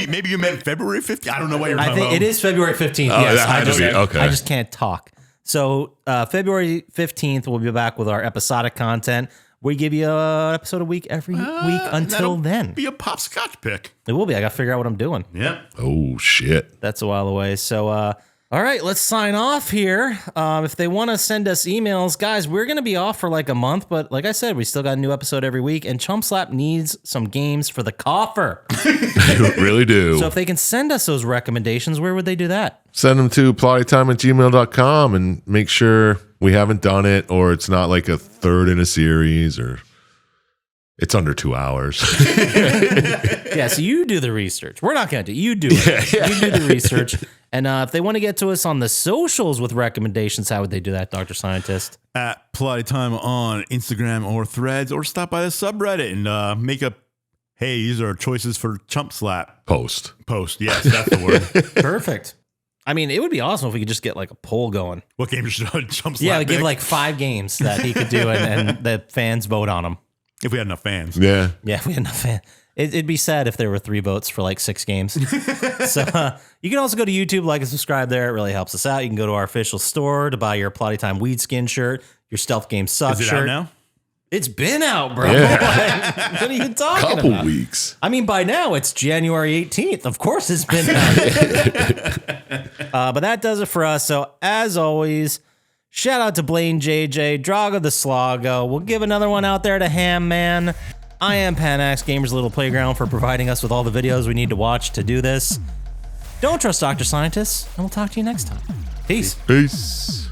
Maybe you meant February 15th. I don't know what you're I talking think about. it is February 15th. Oh, Yes, that had to be. Okay. I just can't talk. So February 15th, we'll be back with our episodic content. We give you an episode a week every week until then. Be a Poppascotch pick. It will be. I got to figure out what I'm doing. Yeah. Oh, shit. That's a while away. So, all right, let's sign off here. If they want to send us emails, guys, we're going to be off for like a month. But like I said, we still got a new episode every week. And Chump Slap needs some games for the coffer. You really do. So if they can send us those recommendations, where would they do that? Send them to plottytime@gmail.com and make sure we haven't done it or it's not like a third in a series or it's under 2 hours. Yeah, so you do the research. We're not going to do it. You do it. You do the research. And if they want to get to us on the socials with recommendations, how would they do that, Dr. Scientist? At Plottytime on Instagram or Threads, or stop by the subreddit and make a, hey, these are choices for Chump Slap Post. Yes, that's the word. Perfect. I mean, it would be awesome if we could just get like a poll going. What game should Chump Slap Yeah, pick? give like 5 games that he could do and the fans vote on them. If we had enough fans. Yeah. Yeah, if we had enough fans. It'd be sad if there were 3 votes for like 6 games. So you can also go to YouTube, like and subscribe there. It really helps us out. You can go to our official store to buy your Plotty Time Weed Skin shirt, your Stealth Game Suck Is it shirt. out now? It's been out, bro. Yeah. What are you talking Couple about? weeks. I mean, by now it's January 18th. Of course it's been out. But that does it for us. So as always, shout out to Blaine JJ, Drago the Slago. We'll give another one out there to Ham Man. I am Panax Gamers Little Playground for providing us with all the videos we need to watch to do this. Don't trust Dr. Scientists, and we'll talk to you next time. Peace. Peace.